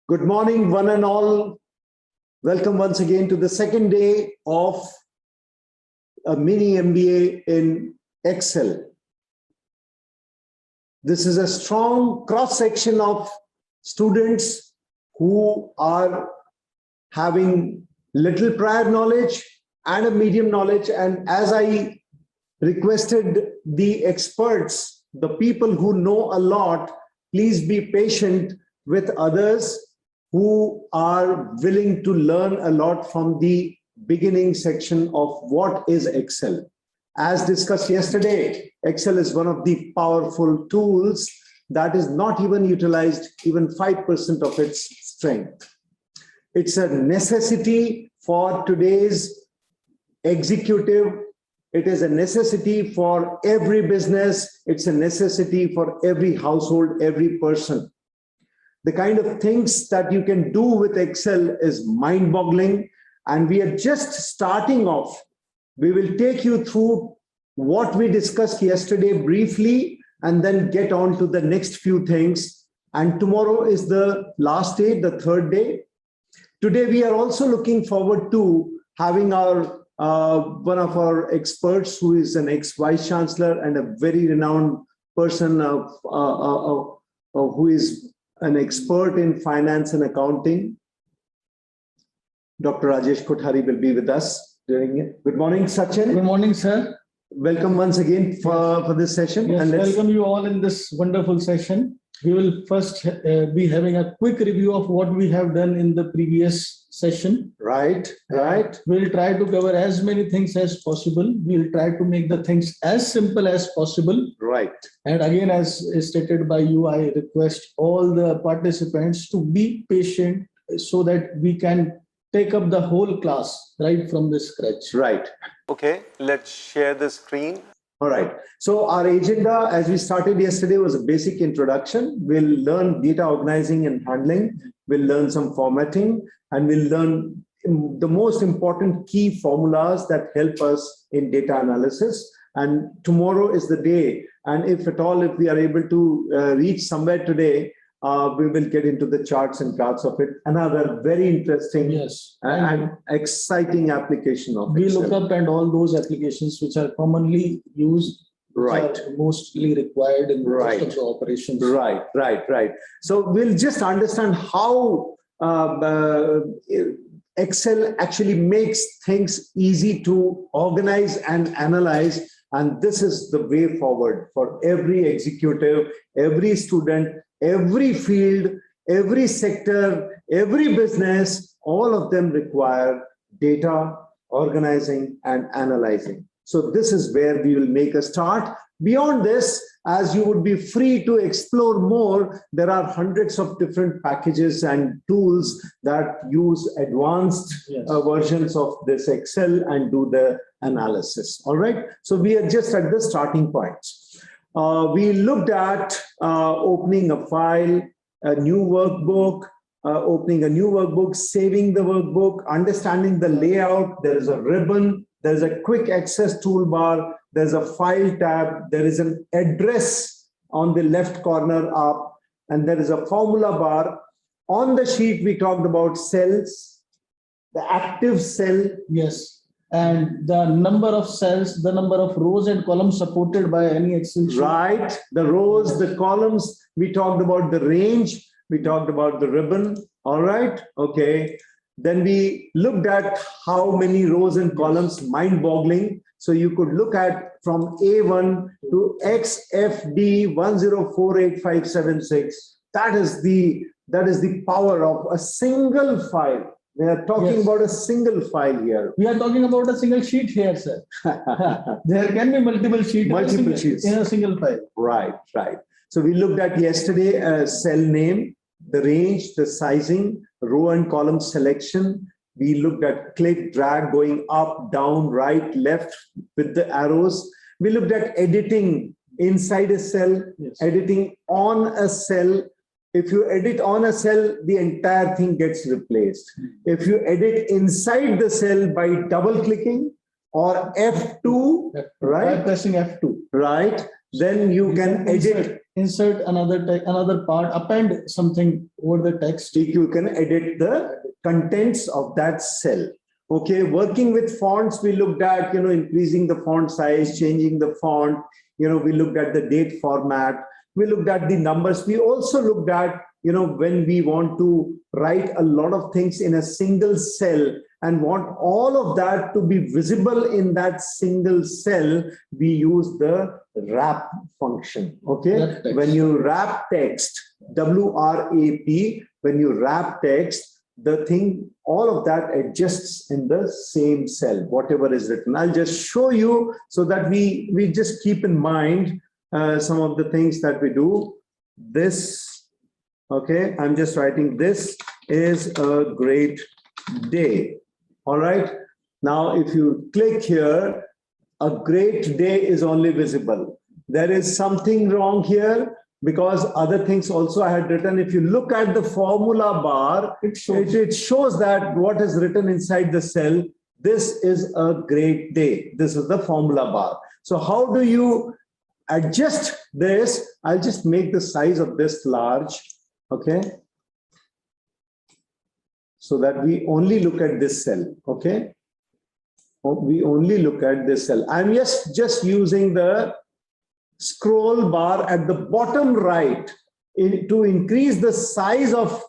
Good morning, one and all. Welcome once again to the second day of a mini MBA in Excel. This is a strong cross-section of students who are having little prior knowledge and a medium knowledge. And as I requested the experts, the people who know a lot, please be patient with others who are willing to learn a lot from the beginning section of what is Excel. As discussed yesterday, Excel is one of the powerful tools that is not even utilized even 5% of its strength. It's a necessity for today's executive. It is a necessity for every business. It's a necessity for every household, every person. The kind of things that you can do with Excel is mind-boggling, and we are just starting off. We will take you through what we discussed yesterday briefly and then get on to the next few things. And tomorrow is the last day, the third day. Today, we are also looking forward to having our one of our experts who is an ex-vice chancellor and a very renowned person who is an expert in finance and accounting. Dr. Rajesh Kothari will be with us during it. Good morning, Sachin. Good morning, sir. Welcome once again for this session. Yes, and welcome you all in this wonderful session. We will first be having a quick review of what we have done in the previous session. Right. We'll try to cover as many things as possible. We'll try to make the things as simple as possible. Right. And again, as stated by you, I request all the participants to be patient so that we can take up the whole class right from the scratch. Right. Okay, let's share the screen. All right. So our agenda, as we started yesterday, was a basic introduction. We'll learn data organizing and handling. We'll learn some formatting, and we'll learn the most important key formulas that help us in data analysis. And tomorrow is the day. And if at all, if we are able to reach somewhere today, we will get into the charts and graphs of it. Another very interesting and exciting application of we Excel. look up and all those applications which are commonly used, Right. are mostly required in most of the operations. Right. So we'll just understand how Excel actually makes things easy to organize and analyze. And this is the way forward for every executive, every student, every field, every sector, every business. All of them require data, organizing, and analyzing. So this is where we will make a start. Beyond this, as you would be free to explore more, there are hundreds of different packages and tools that use advanced versions of this Excel and do the analysis. All right. So we are just at the starting point. We looked at opening a file, a new workbook, saving the workbook, understanding the layout. There is a ribbon. There's a quick access toolbar. There's a file tab. There is an address on the left corner up, and there is a formula bar. On the sheet, we talked about cells, the active cell. Yes. And the number of cells, the number of rows and columns supported by any Excel sheet. Right. The rows, the columns. We talked about the range. We talked about the ribbon. All right. Okay. Then we looked at how many rows and columns, mind-boggling. So you could look at from A1 to XFD 1048576. That is the power of a single file. We are talking about a single file here. We are talking about a single sheet here, sir. There can be multiple sheets in a single file. Right. So we looked at yesterday a cell name, the range, the sizing, row and column selection. We looked at click, drag, going up, down, right, left with the arrows. We looked at editing inside a cell, editing on a cell. If you edit on a cell, the entire thing gets replaced. If you edit inside the cell by double clicking or F2, right? By pressing F2. Right. Then you can edit insert another part, append something over the text. You can edit the contents of that cell. Okay, working with fonts, we looked at, increasing the font size, changing the font. We looked at the date format. We looked at the numbers. We also looked at, when we want to write a lot of things in a single cell and want all of that to be visible in that single cell, we use the wrap function. Okay, when you wrap text, WRAP, when you wrap text, the thing, all of that adjusts in the same cell, whatever is written. I'll just show you so that we just keep in mind some of the things that we do. This, okay, I'm just writing, this is a great day. All right. Now, if you click here, a great day is only visible. There is something wrong here, because other things also I had written. If you look at the formula bar, it shows that what is written inside the cell, this is a great day. This is the formula bar. So how do you adjust this? I'll just make the size of this large, okay? So that we only look at this cell, okay? We only look at this cell. I'm just using the scroll bar at the bottom right to increase the size of,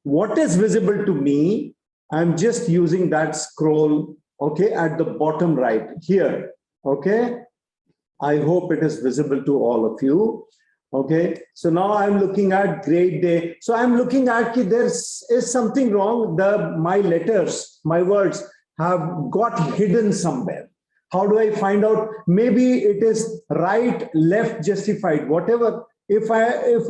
what is visible to me. I'm just using that scroll, okay, at the bottom right here, okay. I hope it is visible to all of you. Okay, so now I'm looking at great day. So I'm looking at there is something wrong. My letters, my words have got hidden somewhere. How do I find out? Maybe it is right, left, justified, whatever. If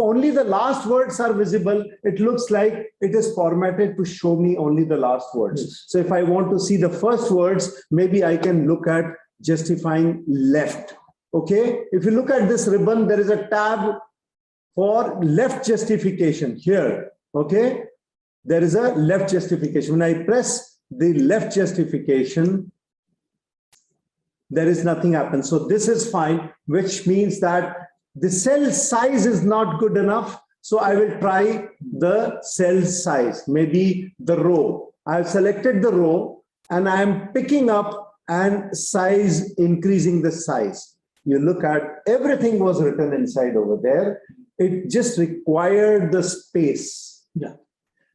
only the last words are visible, it looks like it is formatted to show me only the last words. Yes. So if I want to see the first words, maybe I can look at justifying left. Okay, if you look at this ribbon, there is a tab for left justification here. Okay, there is a left justification. When I press the left justification, there is nothing happens. So this is fine, which means that the cell size is not good enough. So I will try the cell size, maybe the row. I've selected the row and I'm picking up and size, increasing the size. You look at everything was written inside over there. It just required the space. Yeah.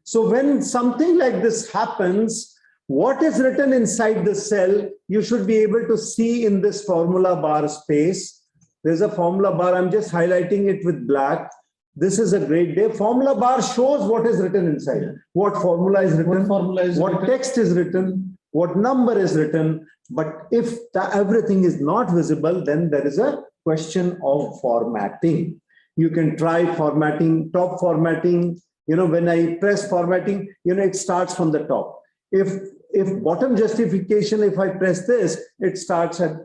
So when something like this happens, what is written inside the cell, you should be able to see in this formula bar space. There's a formula bar. I'm just highlighting it with black. This is a great day. Formula bar shows what is written inside. What formula is written, what text is written, what number is written. But if everything is not visible, then there is a question of formatting. You can try formatting, top formatting. When I press formatting, it starts from the top. If bottom justification, if I press this, it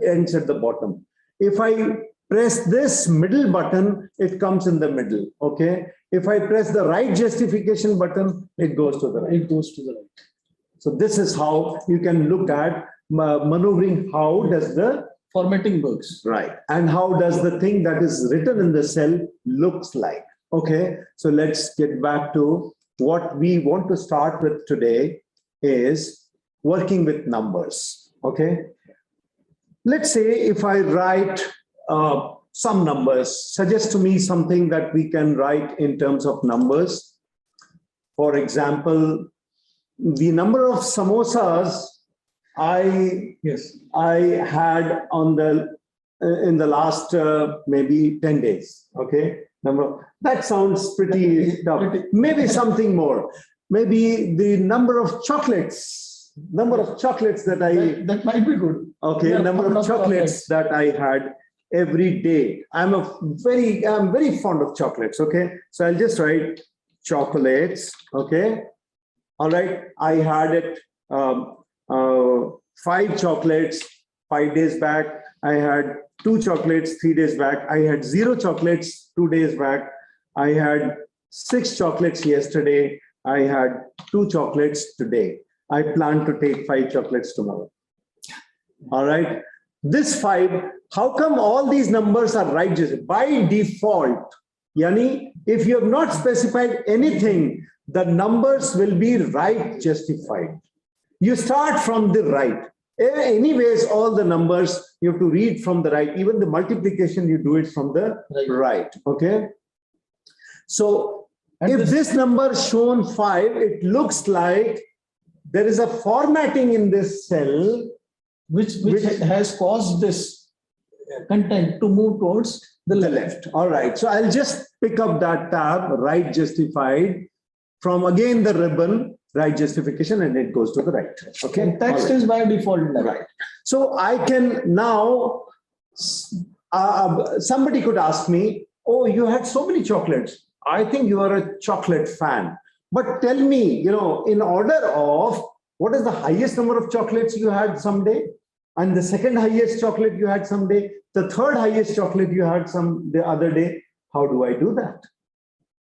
ends at the bottom. If I press this middle button, it comes in the middle. Okay. If I press the right justification button, it goes to the right. It goes to the right. So this is how you can look at maneuvering. How does the formatting works? Right. And how does the thing that is written in the cell looks like? Okay. So let's get back to what we want to start with today is working with numbers. Okay. Let's say if I write some numbers, suggest to me something that we can write in terms of numbers. For example, the number of samosas I had in the last maybe 10 days. Okay. That sounds pretty tough. Maybe something more. Maybe the number of chocolates that that might be good. Okay, yeah, number of chocolates that I had every day. I'm very fond of chocolates. Okay, so I'll just write chocolates. Okay, all right. I had it 5 chocolates 5 days back. I had 2 chocolates 3 days back. I had 0 chocolates 2 days back. I had 6 chocolates yesterday. I had 2 chocolates today. I plan to take 5 chocolates tomorrow. All right. This 5, how come all these numbers are right justified? By default, yani, if you have not specified anything, the numbers will be right justified. You start from the right. Anyways, all the numbers you have to read from the right. Even the multiplication, you do it from the right. Okay. So if this number shown 5, it looks like there is a formatting in this cell which has caused this content to move towards the the left. left. All right. So I'll just pick up that tab, right justified, from again the ribbon, right justification, and it goes to the right. Okay. And text is by default left. Right. So I can now, somebody could ask me, oh, you had so many chocolates. I think you are a chocolate fan. But tell me, in order of what is the highest number of chocolates you had someday? And the second highest chocolate you had someday? The third highest chocolate you had the other day? How do I do that?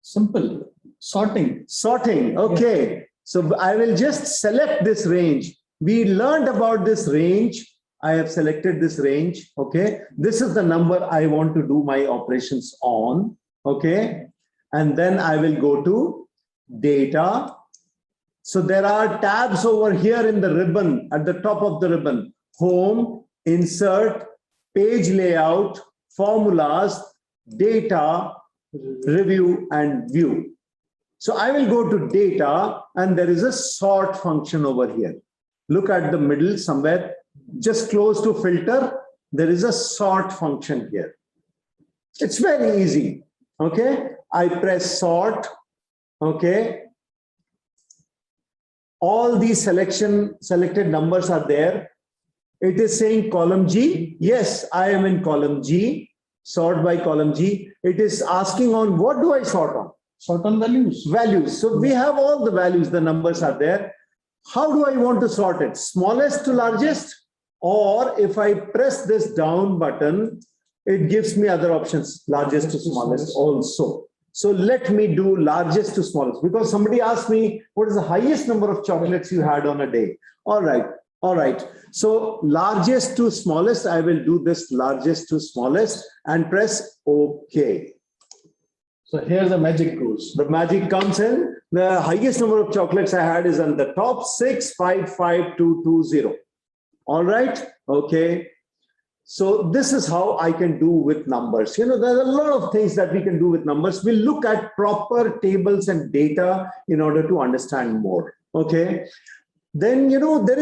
Simple. Sorting. Sorting. Okay. Yeah. So I will just select this range. We learned about this range. I have selected this range. Okay. This is the number I want to do my operations on. Okay. And then I will go to data. So there are tabs over here in the ribbon, at the top of the ribbon: home, insert, page layout, formulas, data, review, and view. So I will go to data, and there is a sort function over here. Look at the middle somewhere, just close to filter. There is a sort function here. It's very easy. Okay. I press sort. Okay. All these selected numbers are there. It is saying column G. Yes, I am in column G. Sort by column G. It is asking on what do I sort on? Sort on values. Values. So we have all the values, the numbers are there. How do I want to sort it? Smallest to largest? Or if I press this down button, it gives me other options, largest to smallest also. So let me do largest to smallest, because somebody asked me, what is the highest number of chocolates you had on a day? All right. All right. So largest to smallest, I will do this largest to smallest and press OK. So here the magic goes. The magic comes in. The highest number of chocolates I had is on the top, 655220. All right. Okay. So this is how I can do with numbers. There's a lot of things that we can do with numbers. We'll look at proper tables and data in order to understand more. Okay. Then, there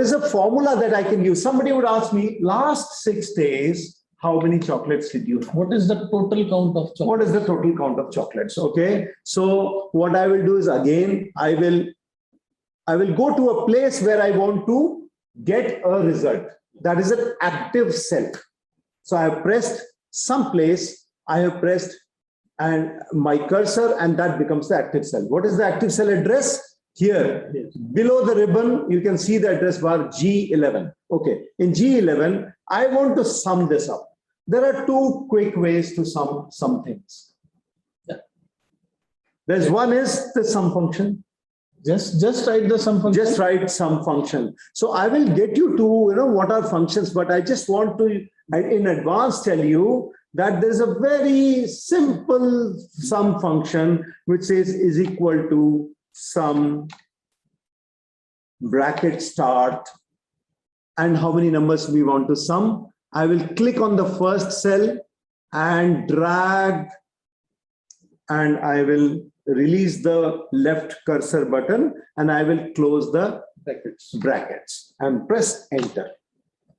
is a formula that I can use. Somebody would ask me, last 6 days, how many chocolates did you have? What is the total count of chocolates? What is the total count of chocolates? Okay. So what I will do is, again, I will go to a place where I want to get a result. That is an active cell. So I have pressed some place, I have pressed and my cursor, and that becomes the active cell. What is the active cell address? Here, yes. Below the ribbon, you can see the address bar G11. Okay, in G11, I want to sum this up. There are 2 quick ways to sum some things. Yeah. There's one is the sum function. Just write the sum function. Just write sum function. So I will get you to what are functions, but I just want to in advance tell you that there's a very simple sum function which says is equal to sum bracket start and how many numbers we want to sum. I will click on the first cell and drag, and I will release the left cursor button, and I will close the brackets and press enter.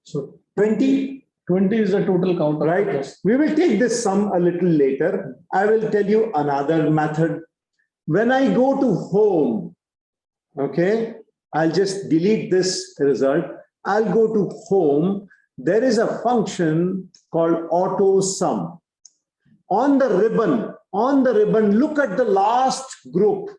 So 20 is the total count. Right. We will take this sum a little later. I will tell you another method. When I go to home, okay, I'll just delete this result. I'll go to home. There is a function called auto sum. On the ribbon, look at the last group.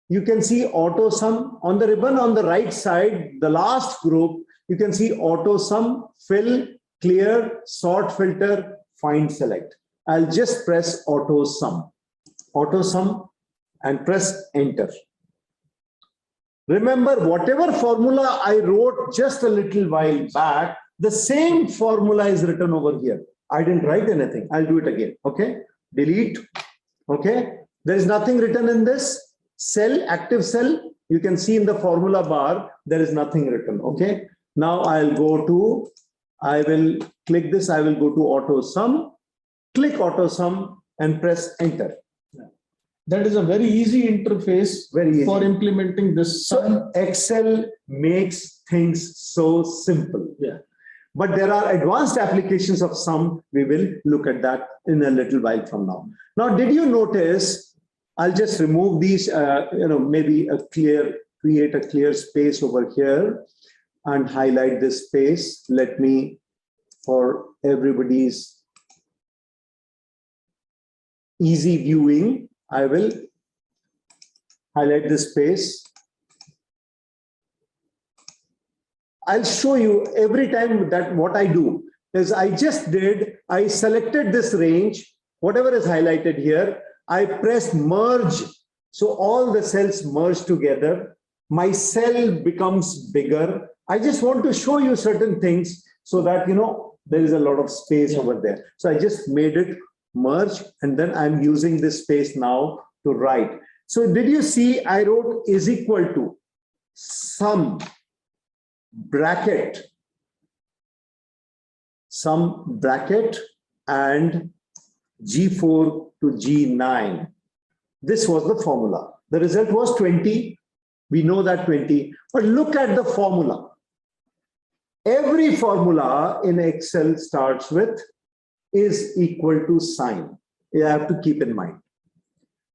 You can see auto sum. On the ribbon on the right side, the last group, you can see auto sum, fill, clear, sort, filter, find, select. I'll just press auto sum, and press enter. Remember, whatever formula I wrote just a little while back, The same formula is written over here. I didn't write anything. I'll do it again. Okay. Delete. Okay. There is nothing written in this cell, active cell. You can see in the formula bar, there is nothing written. Okay. Now I will click this. I will go to auto sum, click auto sum and press enter. That is a very easy interface Very easy. for implementing this sum. So Excel makes things so simple. Yeah. But there are advanced applications of sum. We will look at that in a little while from now. Now, did you notice? I'll just remove these, maybe create a clear space over here and highlight this space. Let me, for everybody's easy viewing, I will highlight this space. I'll show you every time that what I do is I selected this range, whatever is highlighted here, I press merge. So all the cells merge together. My cell becomes bigger. I just want to show you certain things so that, there is a lot of space over there. So I just made it merge and then I'm using this space now to write. So did you see I wrote is equal to sum bracket and G4 to G9. This was the formula. The result was 20. We know that 20, but look at the formula. Every formula in Excel starts with is equal to sign. You have to keep in mind.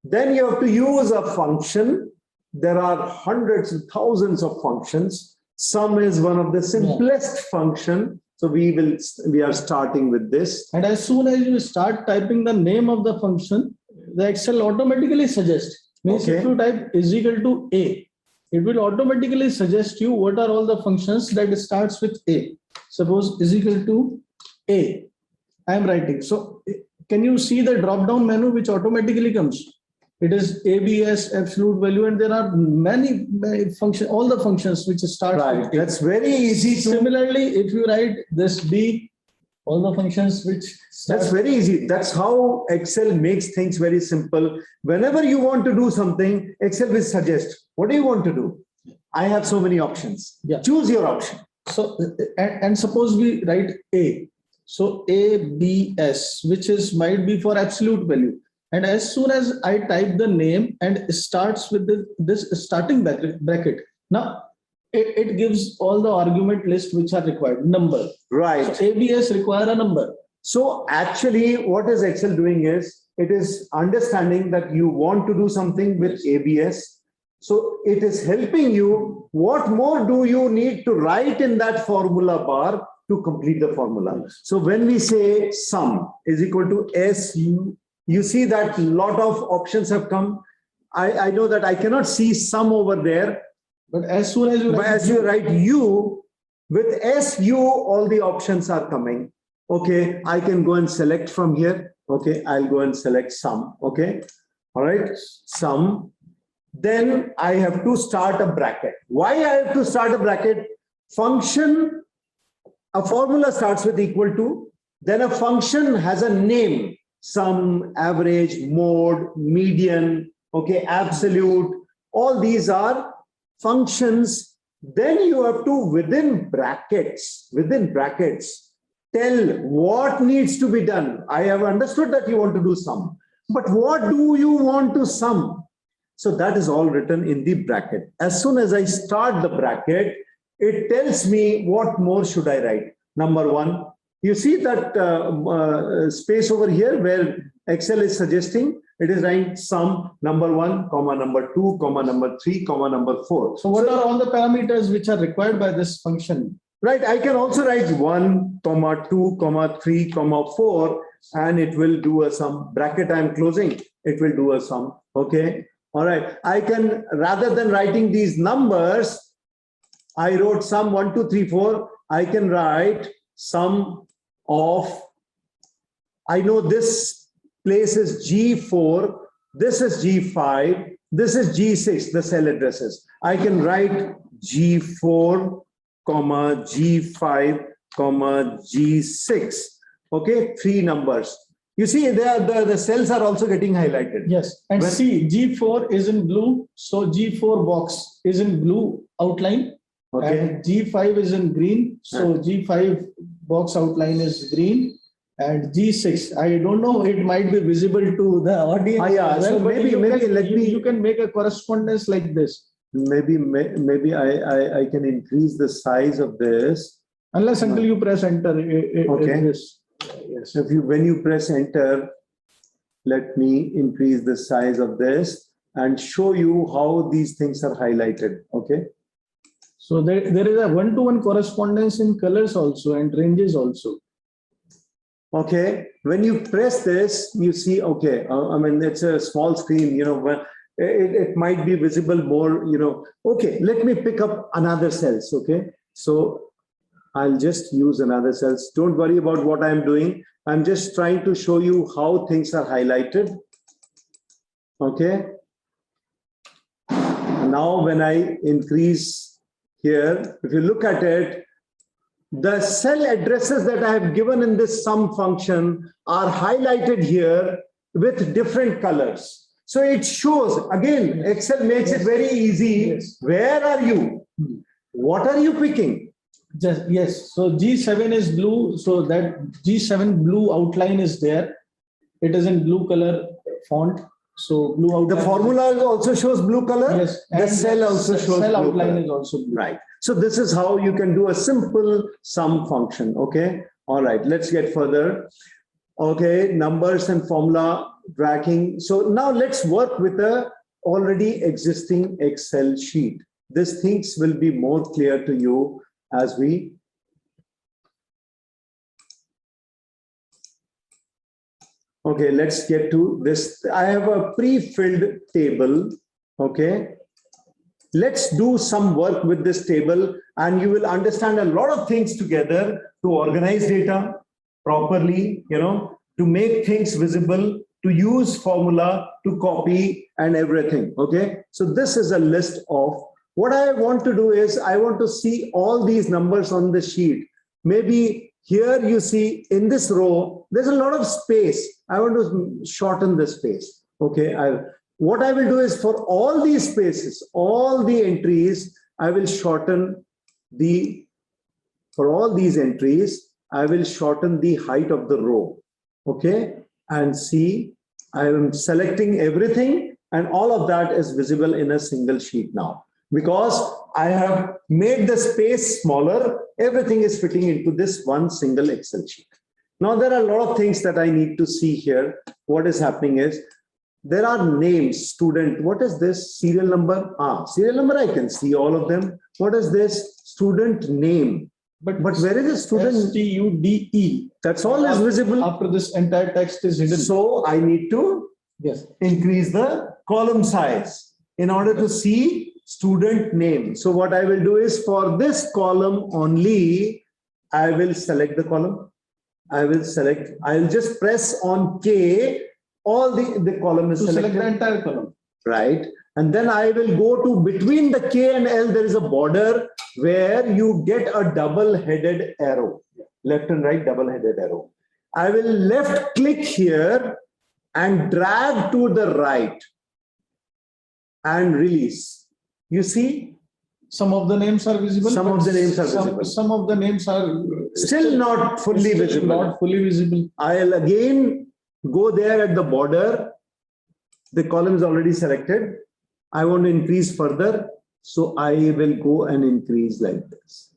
Then you have to use a function. There are hundreds and thousands of functions. Sum is one of the simplest function. So we are starting with this. And as soon as you start typing the name of the function, the Excel automatically suggests. Means if you type is equal to A, it will automatically suggest you what are all the functions that starts with A. Suppose is equal to A. I am writing. So can you see the drop down menu which automatically comes? It is ABS, absolute value, and there are many functions, all the functions which start with A. That's very easy. Similarly, if you write this B, all the functions which start. That's very easy. That's how Excel makes things very simple. Whenever you want to do something, Excel will suggest, what do you want to do? I have so many options. Yeah. Choose your option. So, and suppose we write A. So ABS, which might be for absolute value. And as soon as I type the name and starts with this starting bracket, now it gives all the argument list which are required, number. Right. So ABS require a number. So actually what is Excel doing is, it is understanding that you want to do something with ABS. So it is helping you. What more do you need to write in that formula bar to complete the formula? So when we say sum is equal to SU, you see that a lot of options have come. I know that I cannot see sum over there. But as soon as you write U, with SU, all the options are coming. Okay, I can go and select from here. Okay, I'll go and select sum. Okay, all right, sum. Then I have to start a bracket. Why I have to start a bracket? Function, a formula starts with equal to, then a function has a name. Sum, average, mode, median, okay, absolute, all these are functions. Then you have to, within brackets, tell what needs to be done. I have understood that you want to do sum, but what do you want to sum? So that is all written in the bracket. As soon as I start the bracket, it tells me what more should I write. Number one, you see that space over here where Excel is suggesting, it is writing sum number 1, comma number 2, comma number 3, comma number 4. So what are all the parameters which are required by this function? Right, I can also write 1, comma 2, comma 3, comma 4, and it will do a sum. Bracket I am closing, it will do a sum. Okay, all right. I can, rather than writing these numbers, I wrote sum 1, 2, 3, 4. I can write sum of, I know this place is G4, this is G5, this is G6, the cell addresses. I can write G4, comma G5, comma, G6. Okay, 3 numbers. You see, the cells are also getting highlighted. Yes, and When- see, G4 is in blue, so G4 box is in blue outline. Okay. And G5 is in green, so G5 box outline is green. And G6, I don't know, it might be visible to the audience. Ah, yeah, as well, so but maybe- you maybe can- let me- you can make a correspondence like this. Maybe I can increase the size of this. Unless until you press enter. Okay. This. Yes. When you press enter, let me increase the size of this and show you how these things are highlighted. Okay. So there is a one-to-one correspondence in colors also and ranges also. Okay. When you press this, you see, okay, I mean, it's a small screen, when it might be visible more, Okay, let me pick up another cells. Okay. So I'll just use another cells. Don't worry about what I'm doing. I'm just trying to show you how things are highlighted. Okay. Now, when I increase here, if you look at it, the cell addresses that I have given in this sum function are highlighted here with different colors. So it shows, again, Excel makes it very easy. Yes. Where are you? What are you picking? Yes, so G7 is blue, so that G7 blue outline is there. It is in blue color font. So blue outline. The formula also shows blue color. Yes, The and cell also shows cell blue outline color. is also blue. Right. So this is how you can do a simple sum function. Okay. All right. Let's get further. Okay. Numbers and formula tracking. So now let's work with a already existing Excel sheet. These things will be more clear to you as we okay, let's get to this. I have a pre-filled table. Okay. Let's do some work with this table and you will understand a lot of things together to organize data properly, to make things visible, to use formula, to copy and everything. Okay. So this is a list of what I want to do is I want to see all these numbers on the sheet. Maybe here you see in this row, there's a lot of space. I want to shorten the space. Okay. What I will do is for all these spaces, all the entries, I will shorten for all these entries, I will shorten the height of the row. Okay. And see, I am selecting everything and all of that is visible in a single sheet now. Because I have made the space smaller, everything is fitting into this one single Excel sheet. Now, there are a lot of things that I need to see here. What is happening is, there are names, student. What is this? Serial number? Serial number, I can see all of them. What is this? Student name. But where is the student? STUDE. That's all is visible. After this entire text is hidden. So I need to increase the column size in order to see student name. So what I will do is for this column only, I will select the column. I'll just press on K. All the column is selected. Select the entire column. Right. And then I will go to between the K and L, there is a border where you get a double-headed arrow. Left and right double-headed arrow. I will left click here and drag to the right and release. You see? Some of the names are visible. Some of the names are visible. Some of the names are Still not fully visible. Not fully visible. I'll again go there at the border. The column is already selected. I want to increase further. So I will go and increase like this.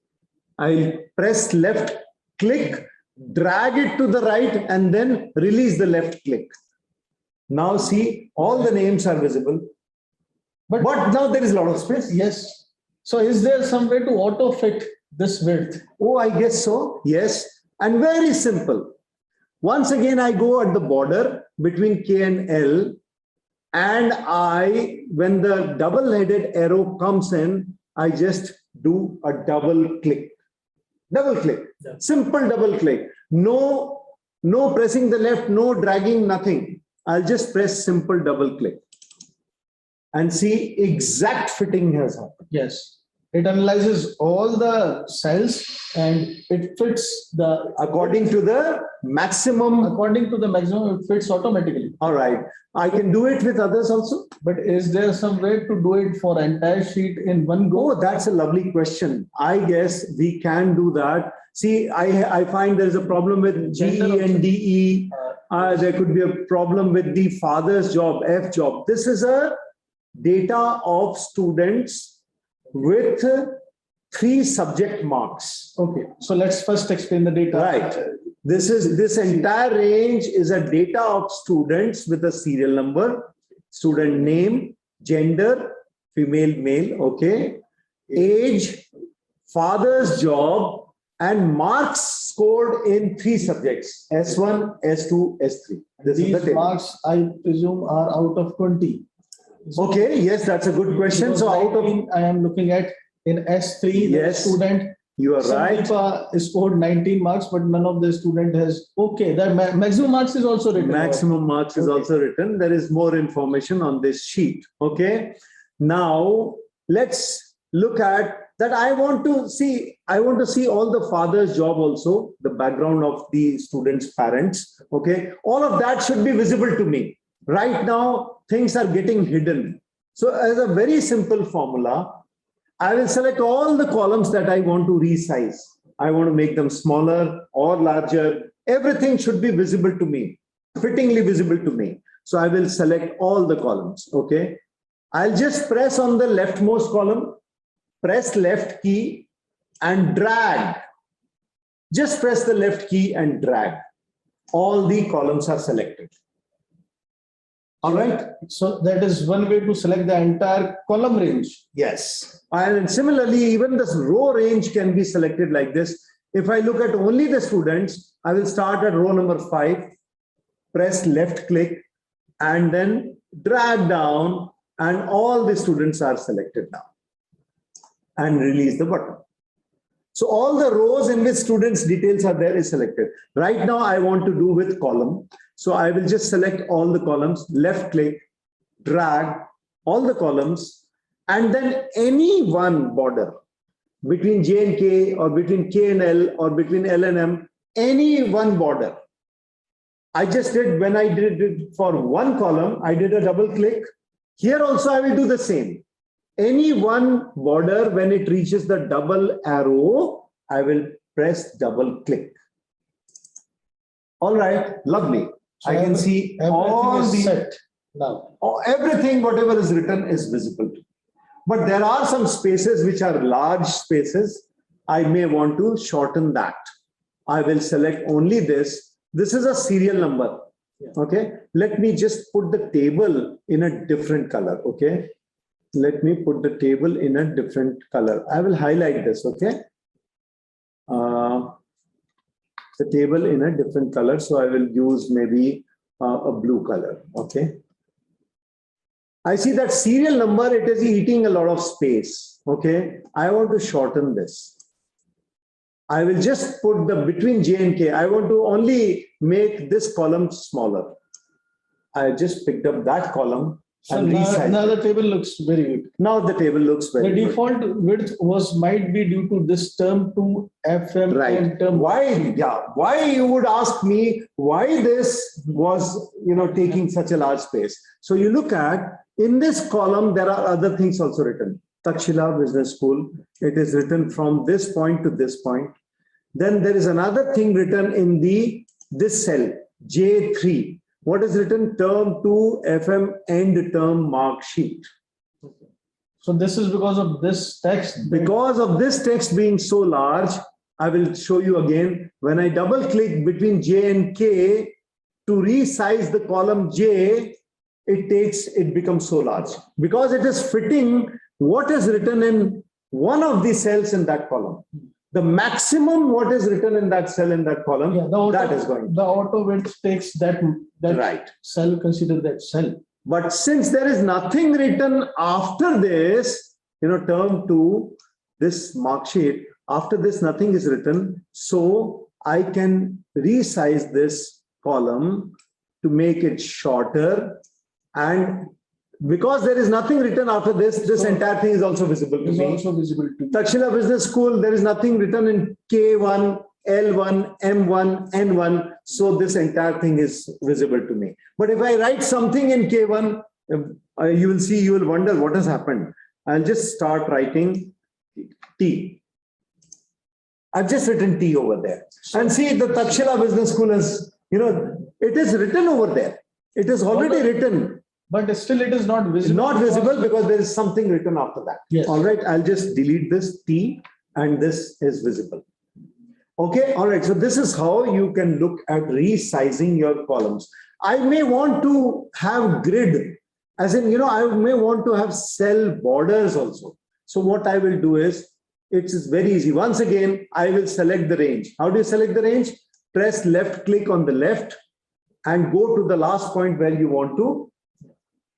I'll press left click, drag it to the right, and then release the left click. Now see, all the names are visible. But now there is a lot of space. Yes. So is there some way to auto fit this width? Oh, I guess so. Yes. And very simple. Once again, I go at the border between K and L. And when the double-headed arrow comes in, I just do a double click. Simple double click. No pressing the left, no dragging, nothing. I'll just press simple double click. And see, exact fitting has happened. Yes. It analyzes all the cells and it fits the According to the maximum. according to the maximum. It fits automatically. All right. I can do it with others also. But is there some way to do it for entire sheet in one go? Oh, that's a lovely question. I guess we can do that. See, I find there's a problem with GE and DE. There could be a problem with the father's job, F job. This is a data of students with 3 subject marks. Okay, so let's first explain the data. Right. This entire range is a data of students with a serial number, student name, gender, female, male, okay, age, father's job, and marks scored in 3 subjects, S1, S2, S3. This is the These table. marks, I presume, are out of 20. Okay, yes, that's a good question. So out of, 19, I am looking at in S3, the Yes. student. you are right. Sandeepa scored 19 marks, but none of the student has. Okay, the maximum marks is also written. Maximum marks is Okay. also written. There is more information on this sheet. Okay. Now let's look at that. I want to see all the father's job also, the background of the student's parents. Okay. All of that should be visible to me. Right now, things are getting hidden. So as a very simple formula, I will select all the columns that I want to resize. I want to make them smaller or larger. Everything should be visible to me, fittingly visible to me. So I will select all the columns, okay? I'll just press on the leftmost column, press left key and drag. Just press the left key and drag. All the columns are selected. All right? So that is one way to select the entire column range. Yes. And similarly, even this row range can be selected like this. If I look at only the students, I will start at row number 5, press left click, and then drag down, and all the students are selected now. And release the button. So all the rows in which students' details are there is selected. Right now, I want to do with column. So I will just select all the columns, left click, drag all the columns, and then any one border between J and K or between K and L or between L and M, any one border. I just did, when I did it for one column, I did a double click. Here also I will do the same. Any one border, when it reaches the double arrow, I will press double click. All right, lovely. So I can see all everything is the set now. everything, whatever is written is visible. But there are some spaces which are large spaces. I may want to shorten that. I will select only this. This is a serial number. Okay. Let me just put the table in a different color. Okay. Let me put the table in a different color. I will highlight this. Okay. The table in a different color. So I will use maybe a blue color. Okay. I see that serial number, it is eating a lot of space. Okay. I want to shorten this. I will just put the between J and K. I want to only make this column smaller. I just picked up that column. So and resized now it. the table looks very good. Now the table looks very The good. default width might be due to this term to FM Right. and term. Why? Yeah. Why you would ask me why this was, taking such a large space. So you look at in this column, there are other things also written. Takshila Business School. It is written from this point to this point. Then there is another thing written in this cell, J3. What is written? Term 2 FM end term mark sheet. So this is because of this text. Because of this text being so large, I will show you again. When I double click between J and K to resize the column J, it becomes so large because it is fitting what is written in one of the cells in that column. The maximum what is written in that cell in that column, that is going. The auto width takes that Right. cell, consider that cell. But since there is nothing written after this, term 2, this mark sheet, after this nothing is written. So I can resize this column to make it shorter and because there is nothing written after this, this So- entire thing is also visible to Is me. also visible to you. Takshila Business School, there is nothing written in K1, L1, M1, N1. So this entire thing is visible to me. But if I write something in K1, you will see, you will wonder what has happened. I'll just start writing T. I've just written T over there. And see, the Takshila Business School is, it is written over there. It is already written. But still it is not visible. Not visible because there is something written after that. Yes. All right, I'll just delete this T and this is visible. Okay, all right. So this is how you can look at resizing your columns. I may want to have grid, as in, I may want to have cell borders also. So what I will do is, it is very easy. Once again, I will select the range. How do you select the range? Press left click on the left and go to the last point where you want to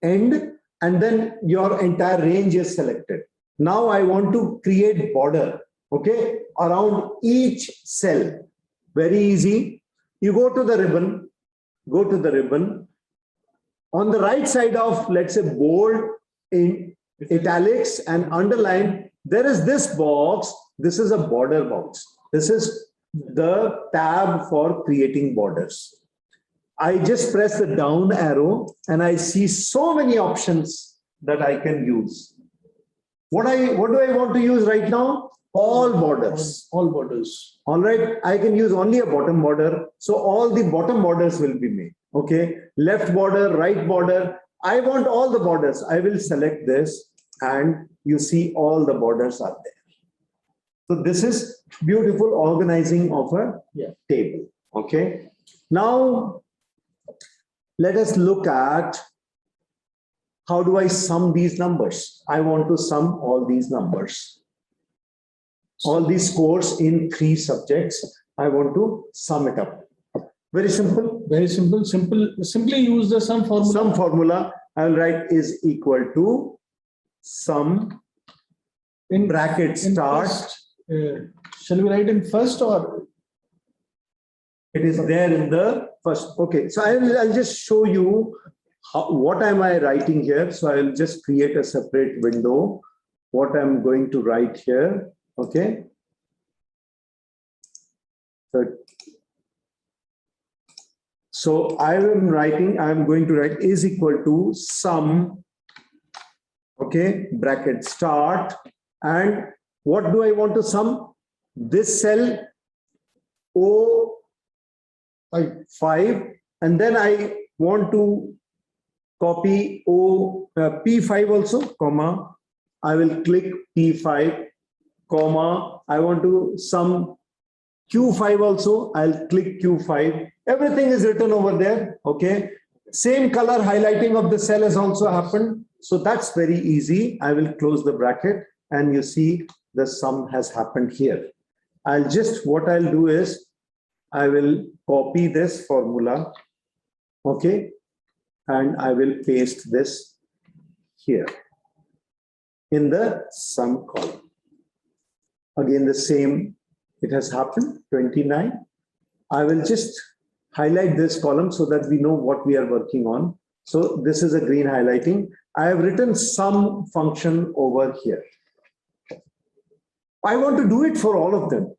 end, and then your entire range is selected. Now I want to create border, okay, around each cell. Very easy. You go to the ribbon, On the right side of, let's say, bold, in italics and underline, there is this box. This is a border box. This is the tab for creating borders. I just press the down arrow and I see so many options that I can use. What do I want to use right now? All borders. All borders. All right. I can use only a bottom border. So all the bottom borders will be made. Okay. Left border, right border. I want all the borders. I will select this and you see all the borders are there. So this is beautiful organizing of a table. Okay. Now, let us look at how do I sum these numbers. I want to sum all these numbers. All these scores in 3 subjects. I want to sum it up. Very simple. Very simple. Simply use the sum formula. Sum formula. I'll write is equal to sum in bracket start. Shall we write in first or? It is there in the first. Okay, so I'll just show you what am I writing here. So I'll just create a separate window. What I'm going to write here. Okay. So I'm going to write is equal to sum. Okay, bracket start. And what do I want to sum? This cell O5, and then I want to copy P5 also, comma. I will click P5, comma. I want to sum Q5 also. I'll click Q5. Everything is written over there. Okay. Same color highlighting of the cell has also happened. So that's very easy. I will close the bracket and you see the sum has happened here. What I'll do is I will copy this formula. Okay. And I will paste this here in the sum column. Again, the same, it has happened, 29. I will just highlight this column so that we know what we are working on. So this is a green highlighting. I have written sum function over here. I want to do it for all of them.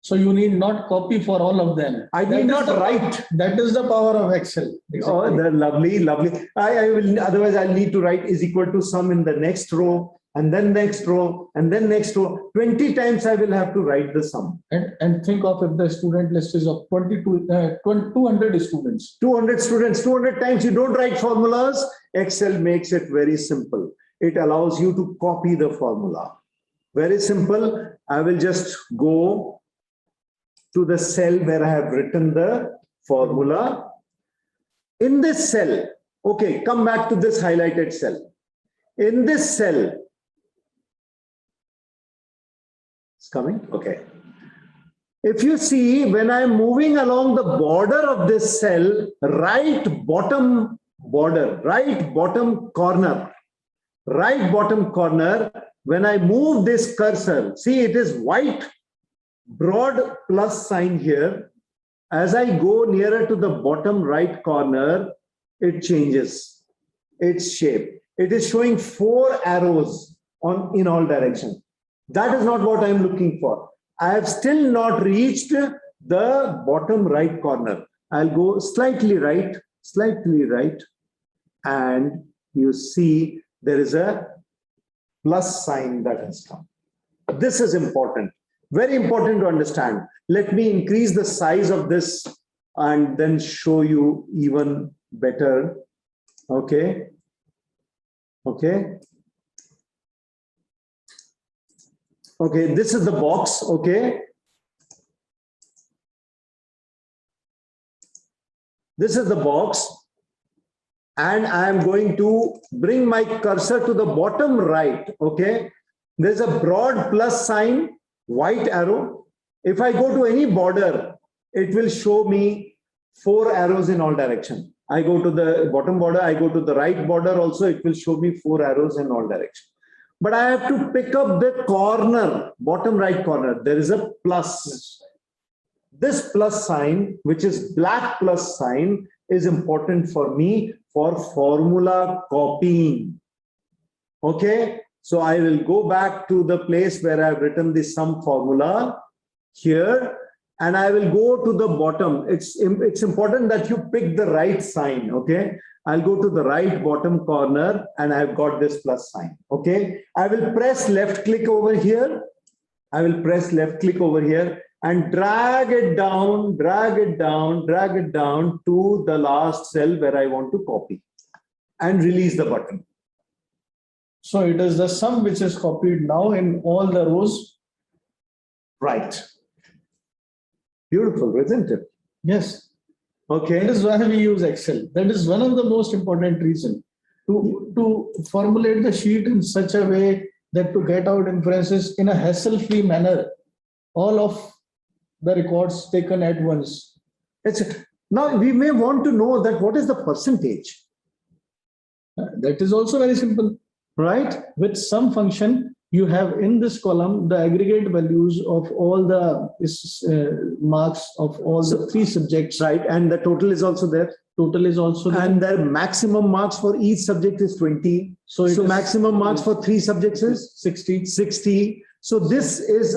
So you need not copy for all of them. I need not write. That is the power of Excel. Oh, they're lovely, lovely. I will, otherwise I'll need to write is equal to sum in the next row, and then next row, and then next row. 20 times I will have to write the sum. And think of if the student list is of 200 students. 200 students, 200 times you don't write formulas. Excel makes it very simple. It allows you to copy the formula. Very simple. I will just go to the cell where I have written the formula. In this cell, okay, come back to this highlighted cell. In this cell, it's coming, okay. If you see, when I'm moving along the border of this cell, right bottom border, right bottom corner, when I move this cursor, see it is white, broad plus sign here. As I go nearer to the bottom right corner, it changes. its shape. It is showing 4 arrows in all directions. That is not what I'm looking for. I have still not reached the bottom right corner. I'll go slightly right, and you see there is a plus sign that has come. This is important, very important to understand. Let me increase the size of this and then show you even better. Okay. Okay, this is the box. Okay, this is the box, and I am going to bring my cursor to the bottom right. Okay, there's a broad plus sign, white arrow. If I go to any border, it will show me 4 arrows in all directions. I go to the bottom border, I go to the right border also, it will show me 4 arrows in all directions. But I have to pick up the corner, bottom right corner. There is a plus. This plus sign, which is black plus sign, is important for me for formula copying. Okay, so I will go back to the place where I've written the sum formula here, and I will go to the bottom. It's important that you pick the right sign. Okay, I'll go to the right bottom corner and I've got this plus sign. Okay, I will press left click over here. And drag it down to the last cell where I want to copy, and release the button. So it is the sum which is copied now in all the rows. Right. Beautiful, isn't it? Yes. Okay. That is why we use Excel. That is one of the most important reasons to formulate the sheet in such a way that to get out inferences in a hassle-free manner, all of the records taken at once. Now we may want to know that what is the percentage? That is also very simple. Right? With some function, you have in this column the aggregate values of all the marks of all the 3 subjects. Right, and the total is also there. Total is also there. And the maximum marks for each subject is 20. So maximum marks for 3 subjects is 60. So this is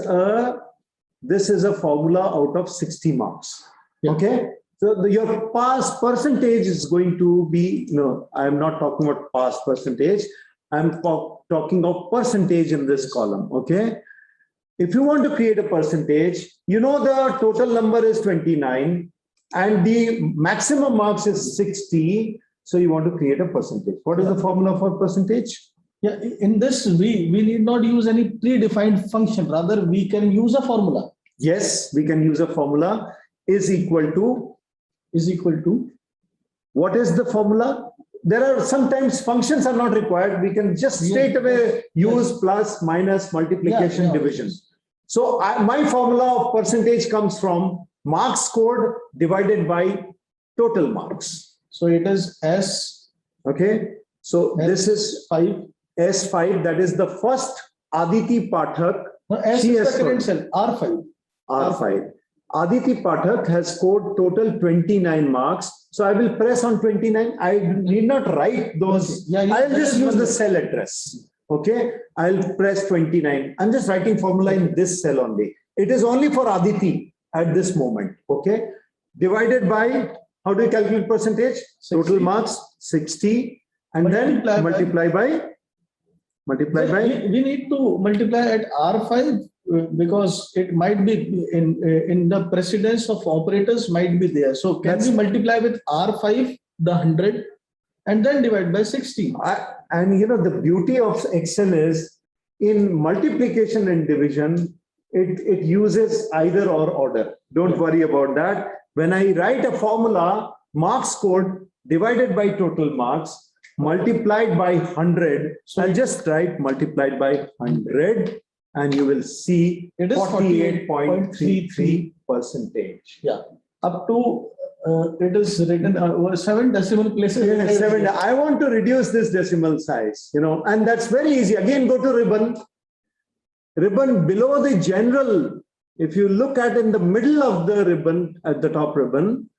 a formula out of 60 marks. Yeah. Okay. So your pass percentage is going to be, no, I'm not talking about pass percentage. I'm talking of percentage in this column. Okay. If you want to create a percentage, you know the total number is 29 and the maximum marks is 60. So you want to create a percentage. What is the formula for percentage? Yeah, in this, we need not use any predefined function. Rather, we can use a formula. Yes, we can use a formula. Is equal to. What is the formula? There are sometimes functions are not required. We can just straight away use plus, minus, multiplication, division. So my formula of percentage comes from marks scored divided by total marks. So it is S. Okay. So this is S5. That is the first Aditi Pathak. No, S is the current cell, R5. R5. Aditi Pathak has scored total 29 marks. So I will press on 29. I need not write those. Okay. I'll just use the cell address. Okay. I'll press 29. I'm just writing formula in this cell only. It is only for Aditi at this moment. Okay. Divided by, how do you calculate percentage? 60. Total marks 60. And then multiply by. We need to multiply at R5 because it might be in the precedence of operators might be there. So can we multiply with R5, the 100, and then divide by 60? And you know, the beauty of Excel is in multiplication and division, it uses either or order. Don't worry about that. When I write a formula, marks scored divided by total marks, multiplied by 100. So I'll just write multiplied by 100 and you will see it is 48.33%. Yeah, up to it is written over 7 decimal places. Yeah, 7. I want to reduce this decimal size, you know, and that's very easy. Again, go to ribbon. Ribbon below the general. If you look at in the middle of the ribbon, at the top ribbon,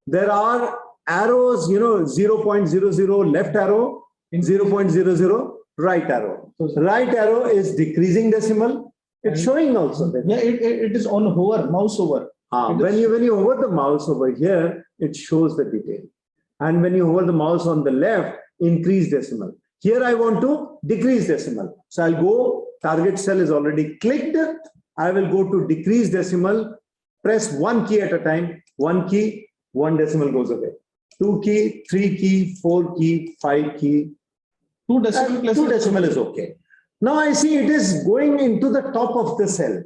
there are arrows, you know, 0.00 left arrow, 0.00, right arrow. Right arrow is decreasing decimal. It's showing also. Yeah, it is on hover, mouse over. When you hover the mouse over here, it shows the detail. And when you hover the mouse on the left, increase decimal. Here I want to decrease decimal. So I'll go, target cell is already clicked. I will go to decrease decimal, press one key at a time, one key, one decimal goes away. 2 key, 3 key, 4 key, 5 key. 2 decimal plus 2 decimal is okay. Now I see it is going into the top of the cell.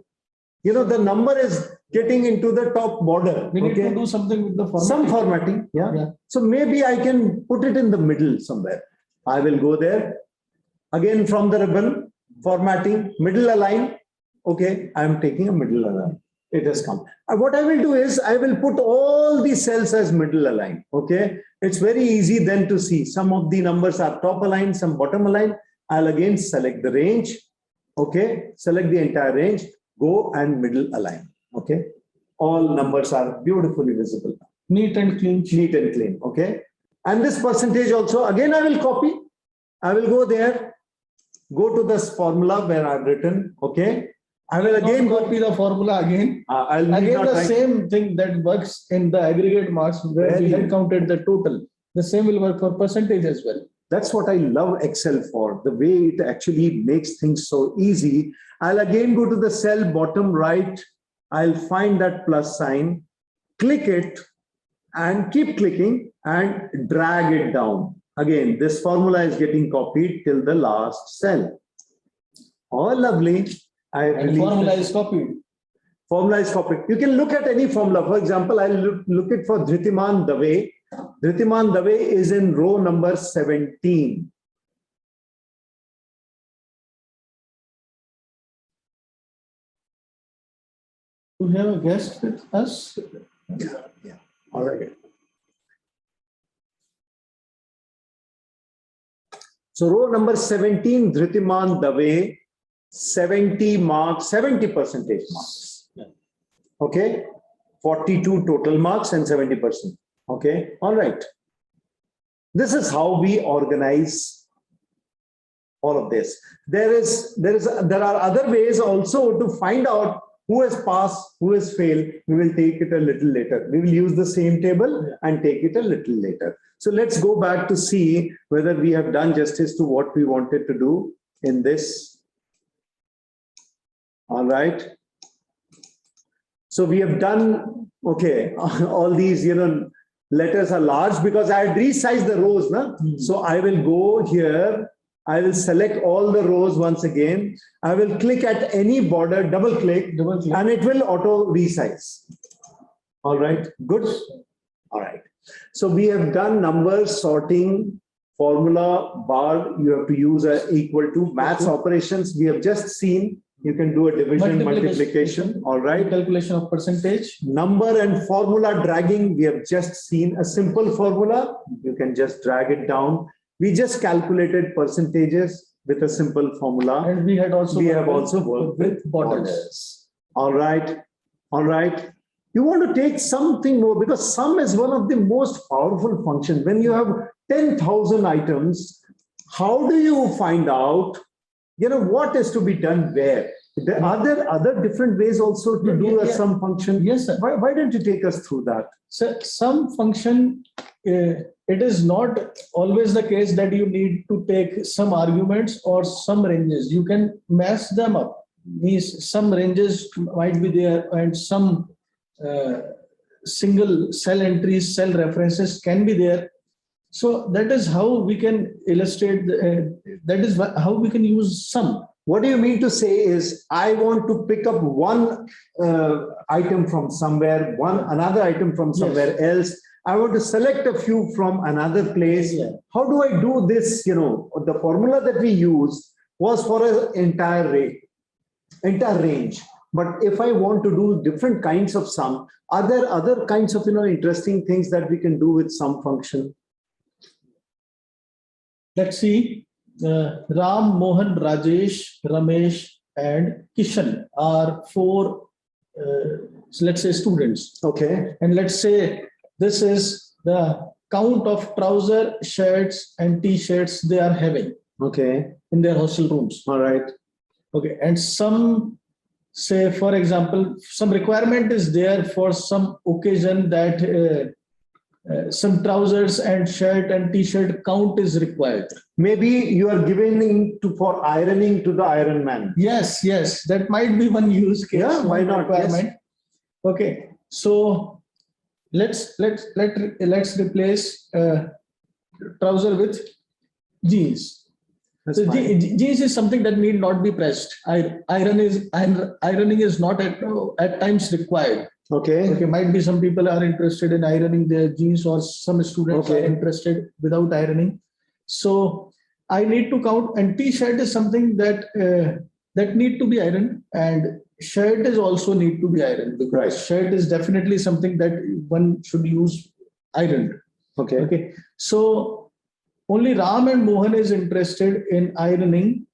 You know, the number is getting into the top border. We need to do something with the formatting. Some formatting, yeah. So maybe I can put it in the middle somewhere. I will go there. Again from the ribbon, formatting, middle align. Okay, I am taking a middle align. It has come. What I will do is I will put all the cells as middle align. Okay, it's very easy then to see. Some of the numbers are top aligned, some bottom aligned. I'll again select the range. Okay, select the entire range. Go and middle align. Okay, all numbers are beautifully visible. Neat and clean. Neat and clean. Okay, and this percentage also again I will copy. I will go there, go to this formula where I've written. Okay, I will again copy the formula again. I'll again the same thing that works in the aggregate marks where we had counted the total. The same will work for percentage as well. That's what I love Excel for, the way it actually makes things so easy. I'll again go to the cell bottom right. I'll find that plus sign, click it and keep clicking and drag it down. Again, this formula is getting copied till the last cell. Oh, lovely. And formula is copied. Formula is copied. You can look at any formula. For example, I'll look it for Dhritiman Dave. Dhritiman Dave is in row number 17. We have a guest with us. Yeah. All right. So row number 17, Dhritiman Dave, 70 marks, 70% marks. Okay. 42 total marks and 70%. Okay. All right. This is how we organize all of this. There are other ways also to find out who has passed, who has failed. We will take it a little later. We will use the same table and take it a little later. So let's go back to see whether we have done justice to what we wanted to do in this. All right. So we have done, okay, all these, letters are large because I had resized the rows. So I will go here. I will select all the rows once again. I will click at any border, double click, and it will auto resize. All right, good. All right. So we have done numbers, sorting, formula, bar. You have to use a equal to maths operations. We have just seen you can do a division, multiplication. All right. Calculation of percentage. Number and formula dragging. We have just seen a simple formula. You can just drag it down. We just calculated percentages with a simple formula. And we have also worked with borders. All right. All right. You want to take something more because sum is one of the most powerful functions. When you have 10,000 items, how do you find out, what is to be done where? Are there other different ways also to do a sum function? Yes, sir. Why don't you take us through that? So sum function, it is not always the case that you need to take some arguments or some ranges. You can mash them up. Means some ranges might be there and some single cell entries, cell references can be there. So that is how we can illustrate, that is how we can use sum. What do you mean to say is I want to pick up one item from somewhere, another item from somewhere else. I want to select a few from another place. Yeah. How do I do this? The formula that we used was for an entire range. But if I want to do different kinds of sum, are there other kinds of interesting things that we can do with sum function? Let's see. Ram, Mohan, Rajesh, Ramesh, and Kishan are 4, let's say, students. Okay. And let's say this is the count of trouser, shirts, and t-shirts they are having Okay. in their hostel rooms. All right. Okay, and some say, for example, some requirement is there for some occasion that some trousers and shirt and t-shirt count is required. Maybe you are giving to for ironing to the Iron Man. Yes, yes, that might be one use case. Yeah, why one not? requirement. Okay, so let's replace trouser with jeans. That's So fine. jeans is something that need not be pressed. Ironing is not at times required. Okay. Okay, might be some people are interested in ironing their jeans, or some students Okay. are interested without ironing. So I need to count, and t-shirt is something that that need to be ironed, and shirt is also need to be ironed, because Right. shirt is definitely something that one should use ironed. Okay. Okay, so only Ram and Mohan is interested in ironing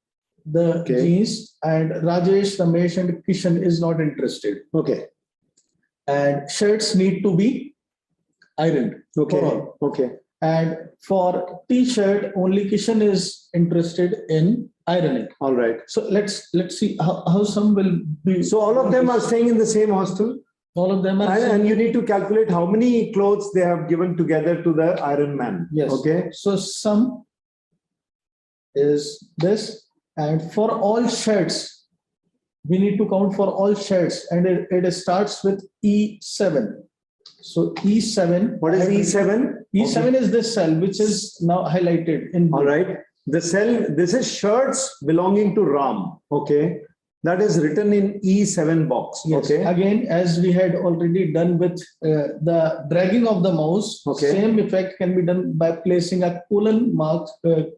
the Okay. jeans, and Rajesh, Ramesh, and Kishan is not interested. Okay. And shirts need to be ironed. Okay. For all. Okay. And for t-shirt, only Kishan is interested in ironing. All right. So let's see how some will be. So all of them are staying in the same hostel, all of them are. and you need to calculate how many clothes they have given together to the Iron Man. Yes. Okay. So sum is this, and for all shirts, we need to count for all shirts, and it starts with E7. So E7. What is E7? E7 is this cell, which is now highlighted in blue. All right. The cell, this is shirts belonging to Ram. Okay. That is written in E7 box. Yes. Okay. Again, as we had already done with the dragging of the mouse, Okay. same effect can be done by placing a colon mark,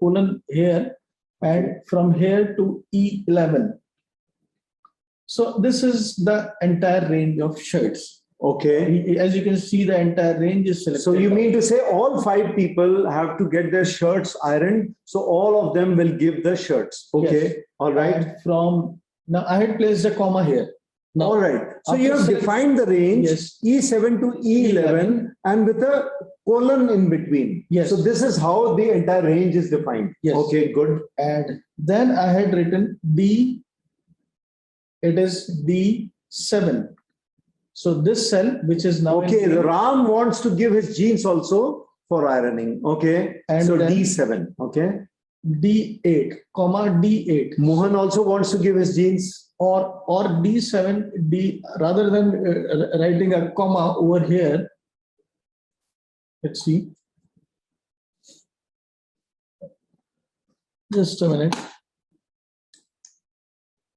colon here, and from here to E11. So this is the entire range of shirts. Okay. As you can see, the entire range is selected. So you mean to say all 5 people have to get their shirts ironed. So all of them will give the shirts. Okay. Yes. All right. And from now, I had placed a comma here. Now, All right. So you after have select- defined the range Yes. E7 to E11 and with a colon in between. Yes. So this is how the entire range is defined. Yes. Okay, good. And then I had written D. It is D7. So this cell, which is now in Okay, green, Ram wants to give his jeans also for ironing. Okay. And so then- D7. Okay. D8, comma D8, Mohan also wants to give his jeans. or D7, D, rather than writing a comma over here. Let's see. Just a minute.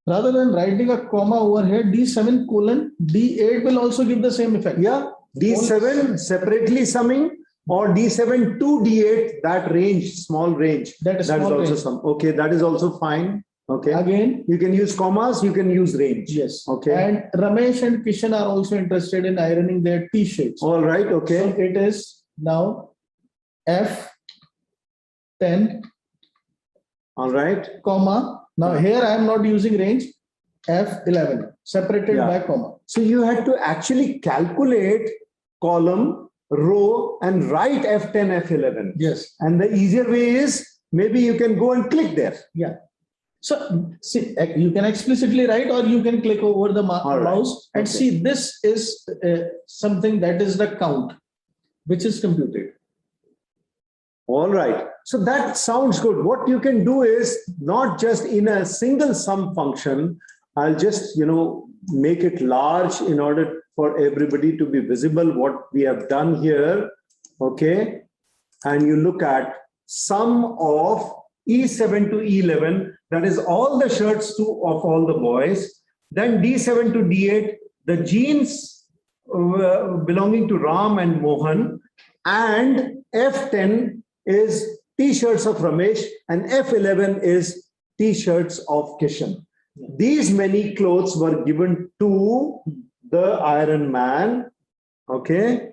Rather than writing a comma over here, D7 colon D8 will also give the same effect. Yeah. D7 separately summing, or D7 to D8, that range, small range. That is That is small also range. some. Okay, that is also fine. Okay. Again, You can use commas, you can use range. yes. Okay. And Ramesh and Kishan are also interested in ironing their t-shirts. All right. So Okay. it is now F10, All right. comma. Now here I am not using range, F11, separated Yeah. by comma. So you had to actually calculate column, row, and write F10, F11. Yes. And the easier way is maybe you can go and click there. Yeah. So see, you can explicitly write, or you can click over the All right. mouse and Okay. see this is something that is the count, which is computed. All right. So that sounds good. What you can do is not just in a single sum function. I'll just, make it large in order for everybody to be visible what we have done here. Okay. And you look at sum of E7 to E11, that is all the shirts of all the boys. Then D7 to D8, the jeans belonging to Ram and Mohan. And F10 is T-shirts of Ramesh, and F11 is T-shirts of Kishan. These many clothes were given to the Iron Man. Okay.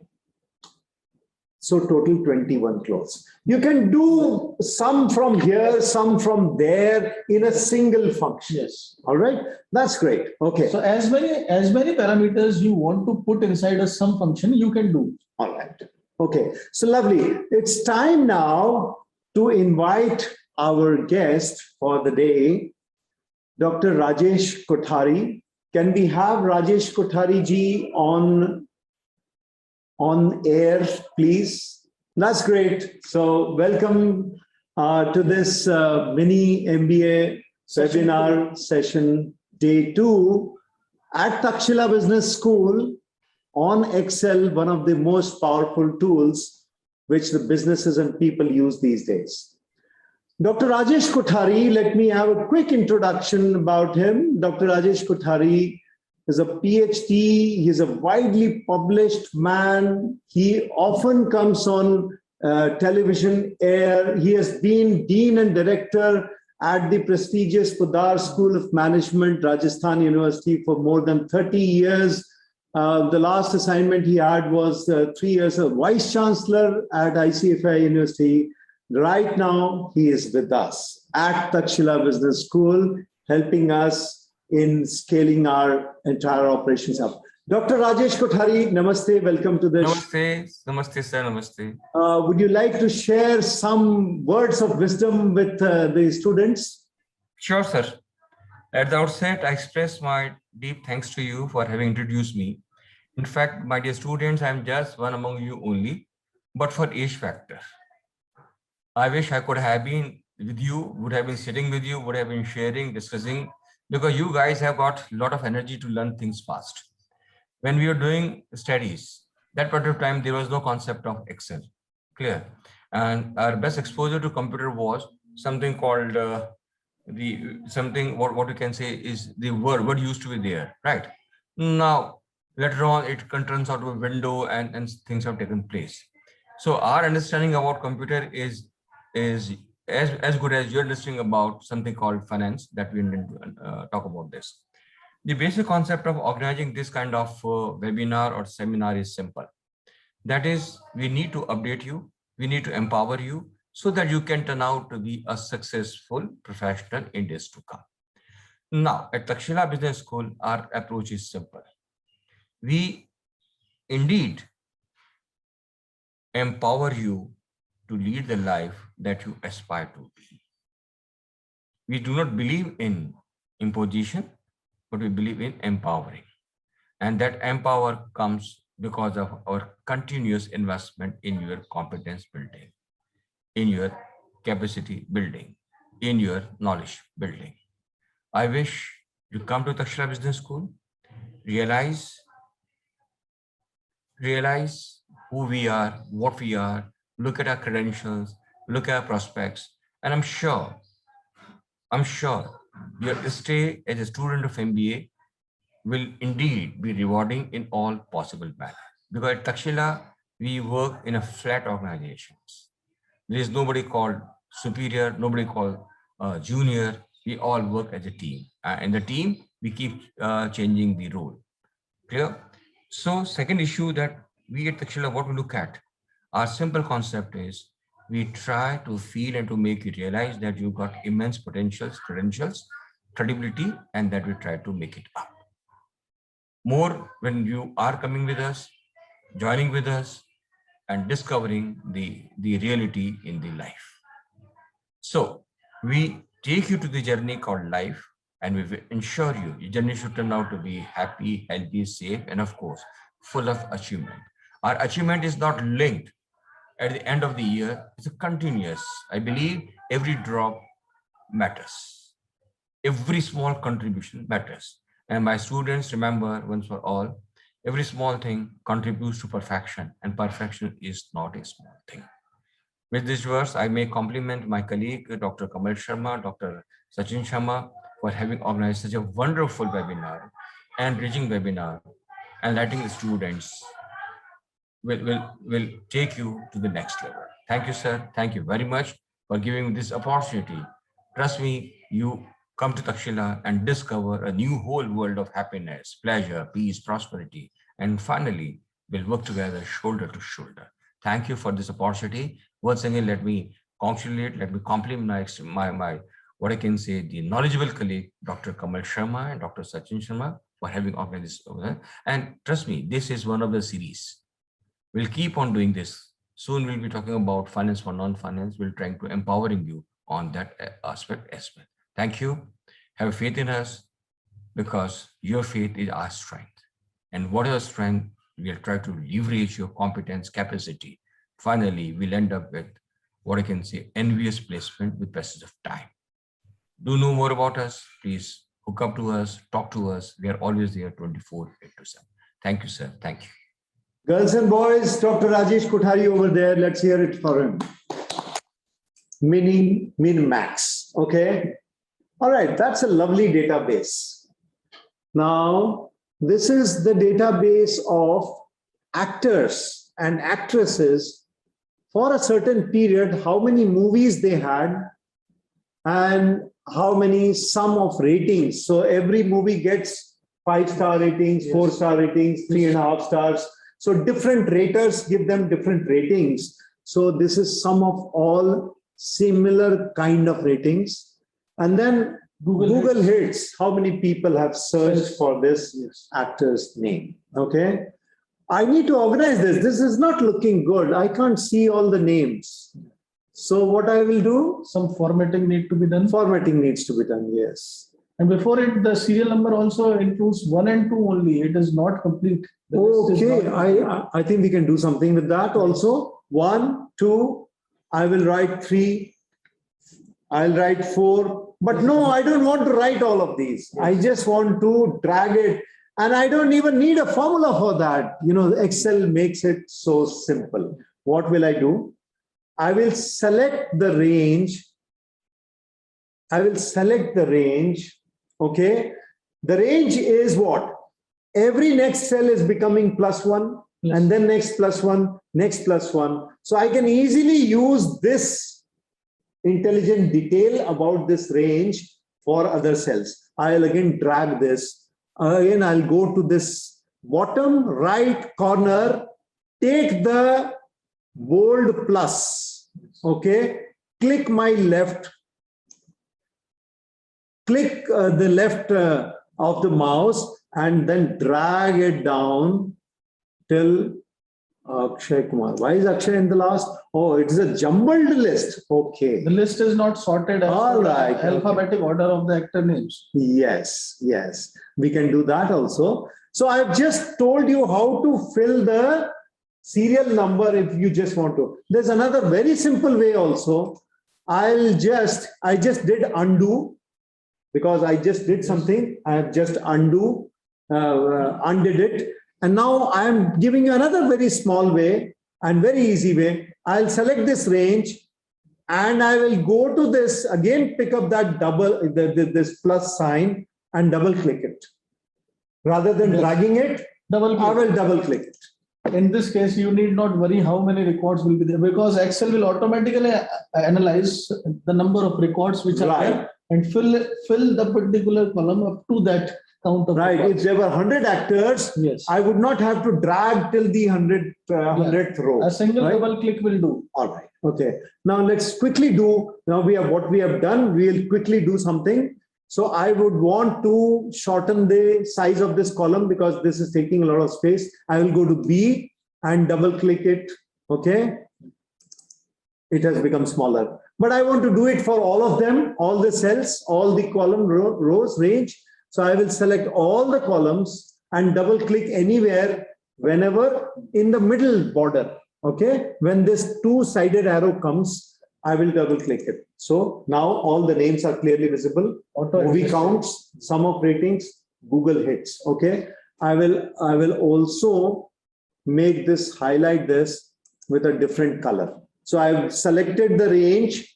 So total 21 clothes. You can do some from here, some from there in a single function. Yes. All right. That's great. Okay. So as many parameters you want to put inside a sum function, you can do. All right. Okay, so lovely. It's time now to invite our guest for the day, Dr. Rajesh Kothari. Can we have Rajesh Kothari ji on air, please? That's great. So welcome to this mini MBA webinar session, day 2 at Takshila Business School on Excel, one of the most powerful tools which the businesses and people use these days. Dr. Rajesh Kothari, let me have a quick introduction about him. Dr. Rajesh Kothari is a PhD. He's a widely published man. He often comes on television air. He has been Dean and Director at the prestigious Pudar School of Management, Rajasthan University for more than 30 years. The last assignment he had was 3 years as Vice Chancellor at ICFI University. Right now, he is with us at Takshila Business School, helping us in scaling our entire operations up. Dr. Rajesh Kothari, namaste, welcome to this. Namaste, namaste, sir, namaste. Would you like to share some words of wisdom with the students? Sure, sir. At the outset, I express my deep thanks to you for having introduced me. In fact, my dear students, I am just one among you only, but for age factor. I wish I could have been with you, would have been sitting with you, would have been sharing, discussing, because you guys have got a lot of energy to learn things fast. When we were doing studies, that point of time, there was no concept of Excel, clear. And our best exposure to computer was something called what you can say is the word used to be there, right? Now, later on, it turns out to a window and things have taken place. So our understanding about computer is as good as your understanding about something called finance that we didn't talk about this. The basic concept of organizing this kind of webinar or seminar is simple. That is, we need to update you, we need to empower you so that you can turn out to be a successful professional in days to come. Now, at Takshila Business School, our approach is simple. We indeed empower you to lead the life that you aspire to be. We do not believe in imposition, but we believe in empowering. And that empower comes because of our continuous investment in your competence building, in your capacity building, in your knowledge building. I wish you come to Takshila Business School, realize who we are, what we are, look at our credentials, look at our prospects, and I'm sure your stay as a student of MBA will indeed be rewarding in all possible manner. Because at Takshila, we work in a flat organizations. There is nobody called superior, nobody called junior. We all work as a team. In the team, we keep changing the role. Clear? So second issue that we at Takshila, what we look at, our simple concept is we try to feel and to make you realize that you got immense potentials, credentials, credibility, and that we try to make it up. More when you are coming with us, joining with us, and discovering the reality in the life. So we take you to the journey called life, and we will ensure your journey should turn out to be happy, healthy, safe, and of course, full of achievement. Our achievement is not linked at the end of the year. It's a continuous. I believe every drop matters. Every small contribution matters. And my students, remember once for all, every small thing contributes to perfection, and perfection is not a small thing. With this verse, I may compliment my colleague, Dr. Kamal Sharma, Dr. Sachin Sharma, for having organized such a wonderful webinar, enriching webinar, and letting the students will take you to the next level. Thank you, sir. Thank you very much for giving me this opportunity. Trust me, you come to Takshila and discover a new whole world of happiness, pleasure, peace, prosperity, and finally, we'll work together shoulder to shoulder. Thank you for this opportunity. Once again, let me congratulate, let me compliment my what I can say, the knowledgeable colleague, Dr. Kamal Sharma and Dr. Sachin Sharma, for having organized this. And trust me, this is one of the series. We'll keep on doing this Soon we'll be talking about finance for non-finance. We're trying to empowering you on that aspect as well. Thank you. Have faith in us, because your faith is our strength. And whatever strength, we'll try to leverage your competence, capacity. Finally, we'll end up with what I can say, envious placement with passage of time. Do know more about us, please hook up to us, talk to us. We are always there 24/7. Thank you, sir. Thank you. Girls and boys, Dr. Rajesh Kothari over there. Let's hear it for him. Min max. Okay. All right. That's a lovely database. Now, this is the database of actors and actresses for a certain period, how many movies they had, and how many sum of ratings. So every movie gets 5-star ratings, 4-star ratings, 3.5 stars. So different raters give them different ratings. So this is sum of all similar kind of ratings. And then Google hits, how many people have searched for this actor's name. Okay. I need to organize this. This is not looking good. I can't see all the names. So what I will do? Some formatting need to be done. Formatting needs to be done, yes. And before it, the serial number also includes 1 and 2 only. It is not complete. The list is Okay, not I think we can do something with that also. 1, 2, I will write 3, I'll write 4. But no, I don't want to write all of these. I just want to drag it. And I don't even need a formula for that. You know, Excel makes it so simple. What will I do? I will select the range. Okay. The range is what? Every next cell is becoming +1, and then next +1, next +1. So I can easily use this intelligent detail about this range for other cells. I'll again drag this. Again, I'll go to this bottom right corner, take the bold plus, okay, click my left, click the left of the mouse, and then drag it down till Akshay Kumar. Why is Akshay in the last? Oh, it's a jumbled list. Okay. The list is not sorted as All right, the alphabetic order of the actor names. Yes, yes. We can do that also. So I've just told you how to fill the serial number if you just want to. There's another very simple way also. I just did undo because I just did something. I have just undid it. And now I'm giving you another very small way and very easy way. I'll select this range and I will go to this, again, pick up that this plus sign and double click it. Rather than dragging it, I will double click it. In this case, you need not worry how many records will be there, because Excel will automatically analyze the number of records which are there and fill the particular column up to that count of right. records. If there were 100 actors, yes, I would not have to drag till the 100th row. A single double click will do. All right. Okay. Now let's quickly do. Now what we have done. We'll quickly do something. So I would want to shorten the size of this column because this is taking a lot of space. I will go to B and double click it. Okay. It has become smaller. But I want to do it for all of them, all the cells, all the column rows range. So I will select all the columns and double click anywhere, whenever in the middle border. Okay. When this two-sided arrow comes, I will double click it. So now all the names are clearly visible. Movie counts, sum of ratings, Google hits. Okay. I will also make this, highlight this with a different color. So I've selected the range,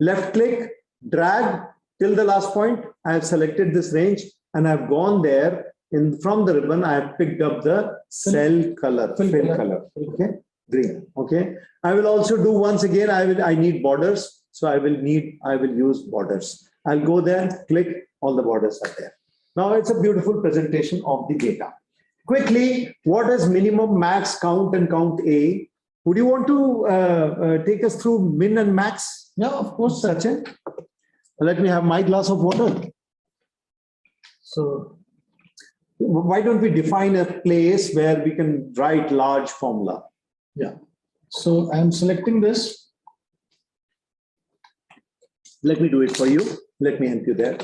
left click, drag till the last point. I have selected this range and I've gone there from the ribbon. I have picked up the cell color, fill color. Okay. Green. Okay. I will also do once again. I need borders. So I will use borders. I'll go there, click, all the borders are there. Now it's a beautiful presentation of the data. Quickly, what is minimum, max, count and count A? Would you want to take us through min and max? Yeah, of course, Sachin. Let me have my glass of water. So why don't we define a place where we can write large formula? Yeah. So I'm selecting this. Let me do it for you. Let me help you there.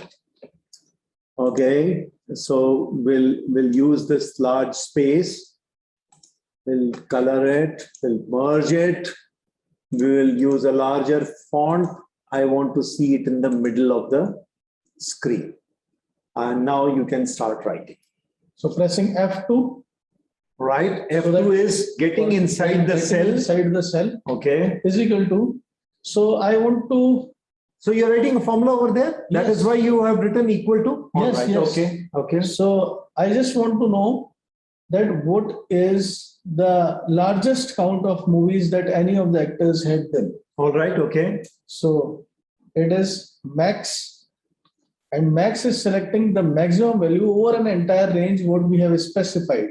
Okay, so we'll use this large space. We'll color it, we'll merge it. We will use a larger font. I want to see it in the middle of the screen. And now you can start writing. So pressing F2. Right, F2 is getting inside the cell. Inside the cell Okay, is equal to. So I want to. so you're writing a formula over there. That Yes. is why you have written equal to. All Yes, right, yes. Okay, okay. So I just want to know that what is the largest count of movies that any of the actors have done. All right, okay. So it is max, and max is selecting the maximum value over an entire range what we have specified.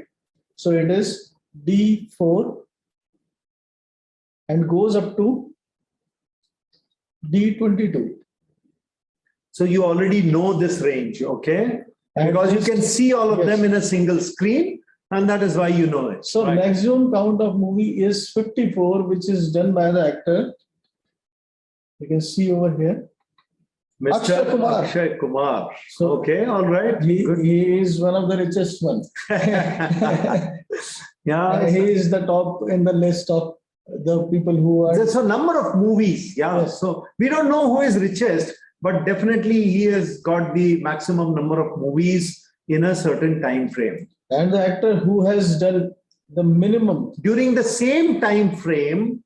So it is D4 and goes up to D22. So you already know this range, okay? And Because you this- can see all of yes. them in a single screen, and that is why you know it. So right? maximum count of movie is 54, which is done by the actor. You can see over here. Mr. Akshay Kumar. Akshay Kumar. So Okay, all right. Good. he is one of the richest ones. Yeah. He is the top in the list of the people who are. There's a number of movies. Yeah. Yes. So we don't know who is richest, but definitely he has got the maximum number of movies in a certain time frame. And the actor who has done the minimum. During the same time frame,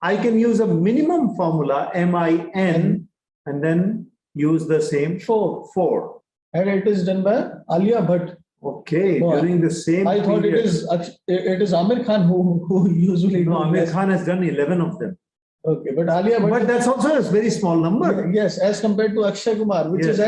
I can use a minimum formula, MIN, and then use the same 4. And it is done by Alia Bhatt. Okay, No, during the same I thought period. it is Amir Khan who usually No, do Amir this. Khan has done 11 of them. Okay, but Alia Bhatt. But that's also a very small number. Yes, as compared to Akshay Kumar, which Yes,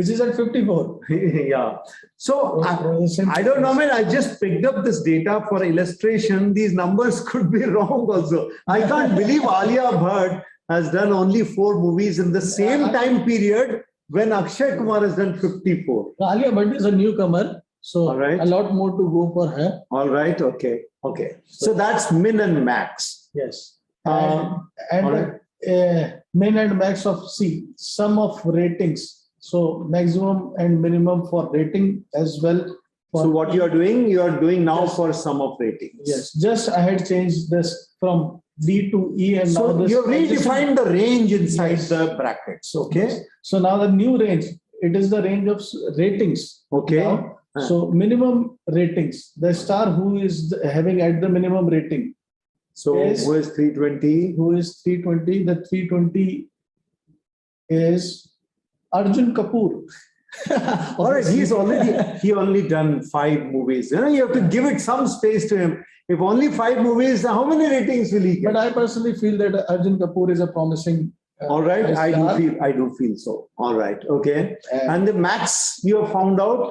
is at 54. Yeah. So So, I don't know, man. I just picked up this data for illustration. These numbers could be wrong also. I can't believe Alia Bhatt has done only 4 movies in the same time period when Akshay Kumar has done 54. Alia Bhatt is a newcomer, so All right. a lot more to go for her. All right. Okay. Okay. So that's min and max. Yes. All And right. min and max of C, sum of ratings. So maximum and minimum for rating as well. So what you are doing now Yes. for sum of ratings. Yes, just I had changed this from D to E, and now So this. you have redefined the range inside Yes. the brackets. Okay. So now the new range, it is the range of ratings. Okay. Now, so minimum ratings, the star who is having at the minimum rating, So Yes. who is 320? who is 320, the 320 is Arjun Kapoor. All right, he only done 5 movies. You know, you have to give it some space to him. If only 5 movies, how many ratings will he get? But I personally feel that Arjun Kapoor is a promising. All right, I star. do feel so. All right, okay. And- And the max you have found out?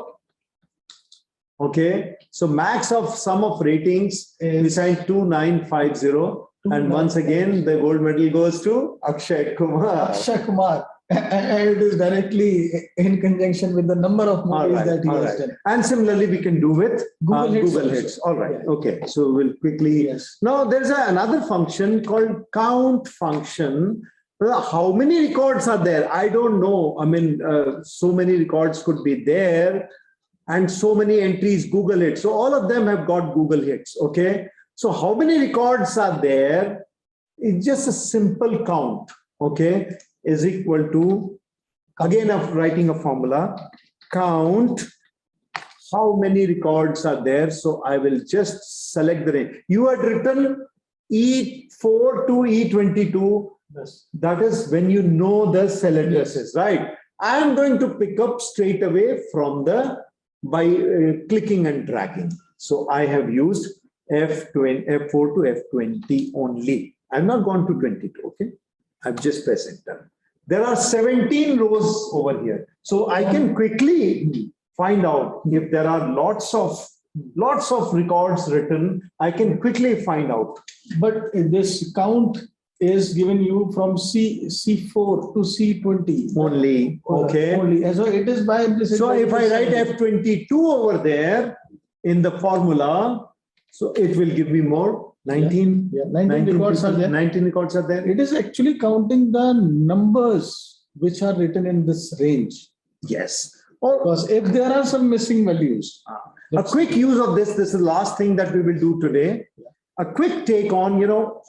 Okay, so max of sum of ratings Is- is 2950. And once again, the gold medal goes to Akshay Kumar. Akshay Kumar. And it is directly in conjunction with the number of All movies right, that he all has right. done. And similarly, we can do with Google Hits Google also. Hits. All right, Yeah. okay. So we'll quickly. Yes. Now, there's another function called count function. Well, how many records are there? I don't know. I mean, so many records could be there and so many entries Google Hits. So all of them have got Google Hits, okay? So how many records are there? It's just a simple count, okay? Is equal to, again, of writing a formula, count how many records are there. So I will just select the range. You had written E4 to E22. Yes. That is when you know the cell addresses, right? I am going to pick up straight away from by clicking and dragging. So I have used F4 to F20 only. I've not gone to 22, okay? I've just pressed enter. There are 17 rows over here. So I can quickly find out if there are lots of records written. I can quickly find out. But this count is given you from C4 to C20. Only, okay. Only. And so it is by implicit. So if I write F. F22 over there in the formula, so it will give me more 19, Yeah, 19 records are people, there. 19 records are there. It is actually counting the numbers which are written in this range. Yes. Or Because if there are some missing values, a quick use of this is the last thing that we will do today. A quick take on,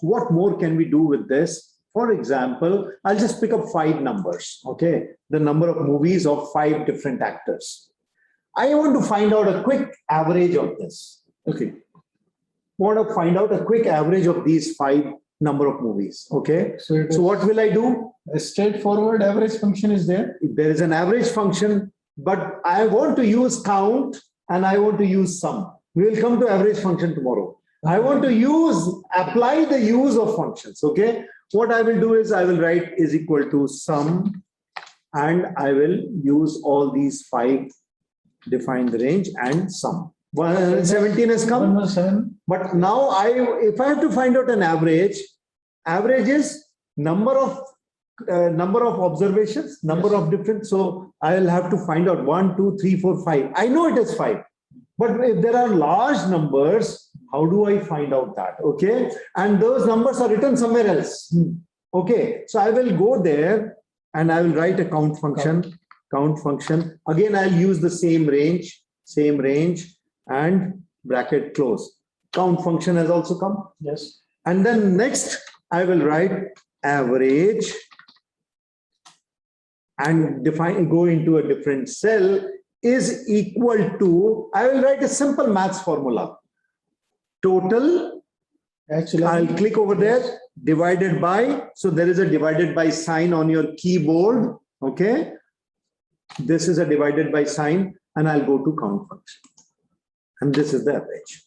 what more can we do with this? For example, I'll just pick up 5 numbers, okay? The number of movies of 5 different actors. I want to find out a quick average of this. Okay. Want to find out a quick average of these 5 number of movies, okay? so So what will I do? a straightforward average function is there. There is an average function, but I want to use count and I want to use sum. We will come to average function tomorrow. I want to apply the use of functions, okay? What I will do is I will write is equal to sum, and I will use all these 5, define the range and sum. 117 has come. 117. But now if I have to find out an average is number of observations, number of different. So I'll have to find out 1, 2, 3, 4, 5. I know it is 5, but if there are large numbers, how do I find out that? Okay, and those numbers are written somewhere else. Okay, so I will go there and I will write a count function. Count function. Again, I'll use the same range, and bracket close. Count function has also come. Yes. And then next, I will write average and go into a different cell is equal to, I will write a simple maths formula. Total, Actually, I'll click over there, divided by, so there is a divided by sign on your keyboard, okay? This is a divided by sign, and I'll go to count function. And this is the average.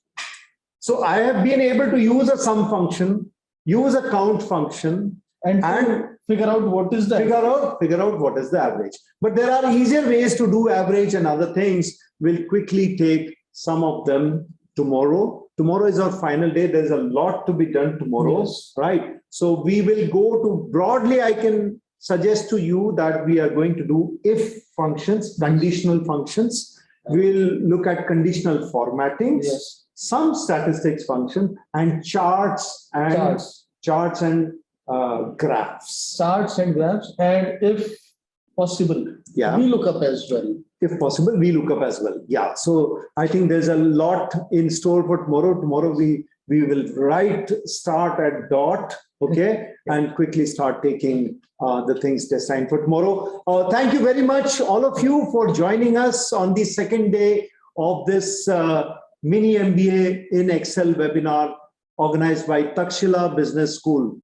So I have been able to use a sum function, use a count function, and figure out what is the figure out what is the average. But there are easier ways to do average and other things. We'll quickly take some of them tomorrow. Tomorrow is our final day. There's a lot to be done tomorrow, Yes. right? So we will go to broadly, I can suggest to you that we are going to do if functions, conditional functions. We'll look at conditional formattings, Yes. some statistics function, and charts and graphs. Charts and graphs, and if possible, Yeah. we look up as well. If possible, we look up as well. Yeah. So I think there's a lot in store for tomorrow. Tomorrow we will start at dot, okay, and quickly start taking the things destined for tomorrow. Thank you very much, all of you, for joining us on the second day of this mini MBA in Excel webinar organized by Takshila Business School.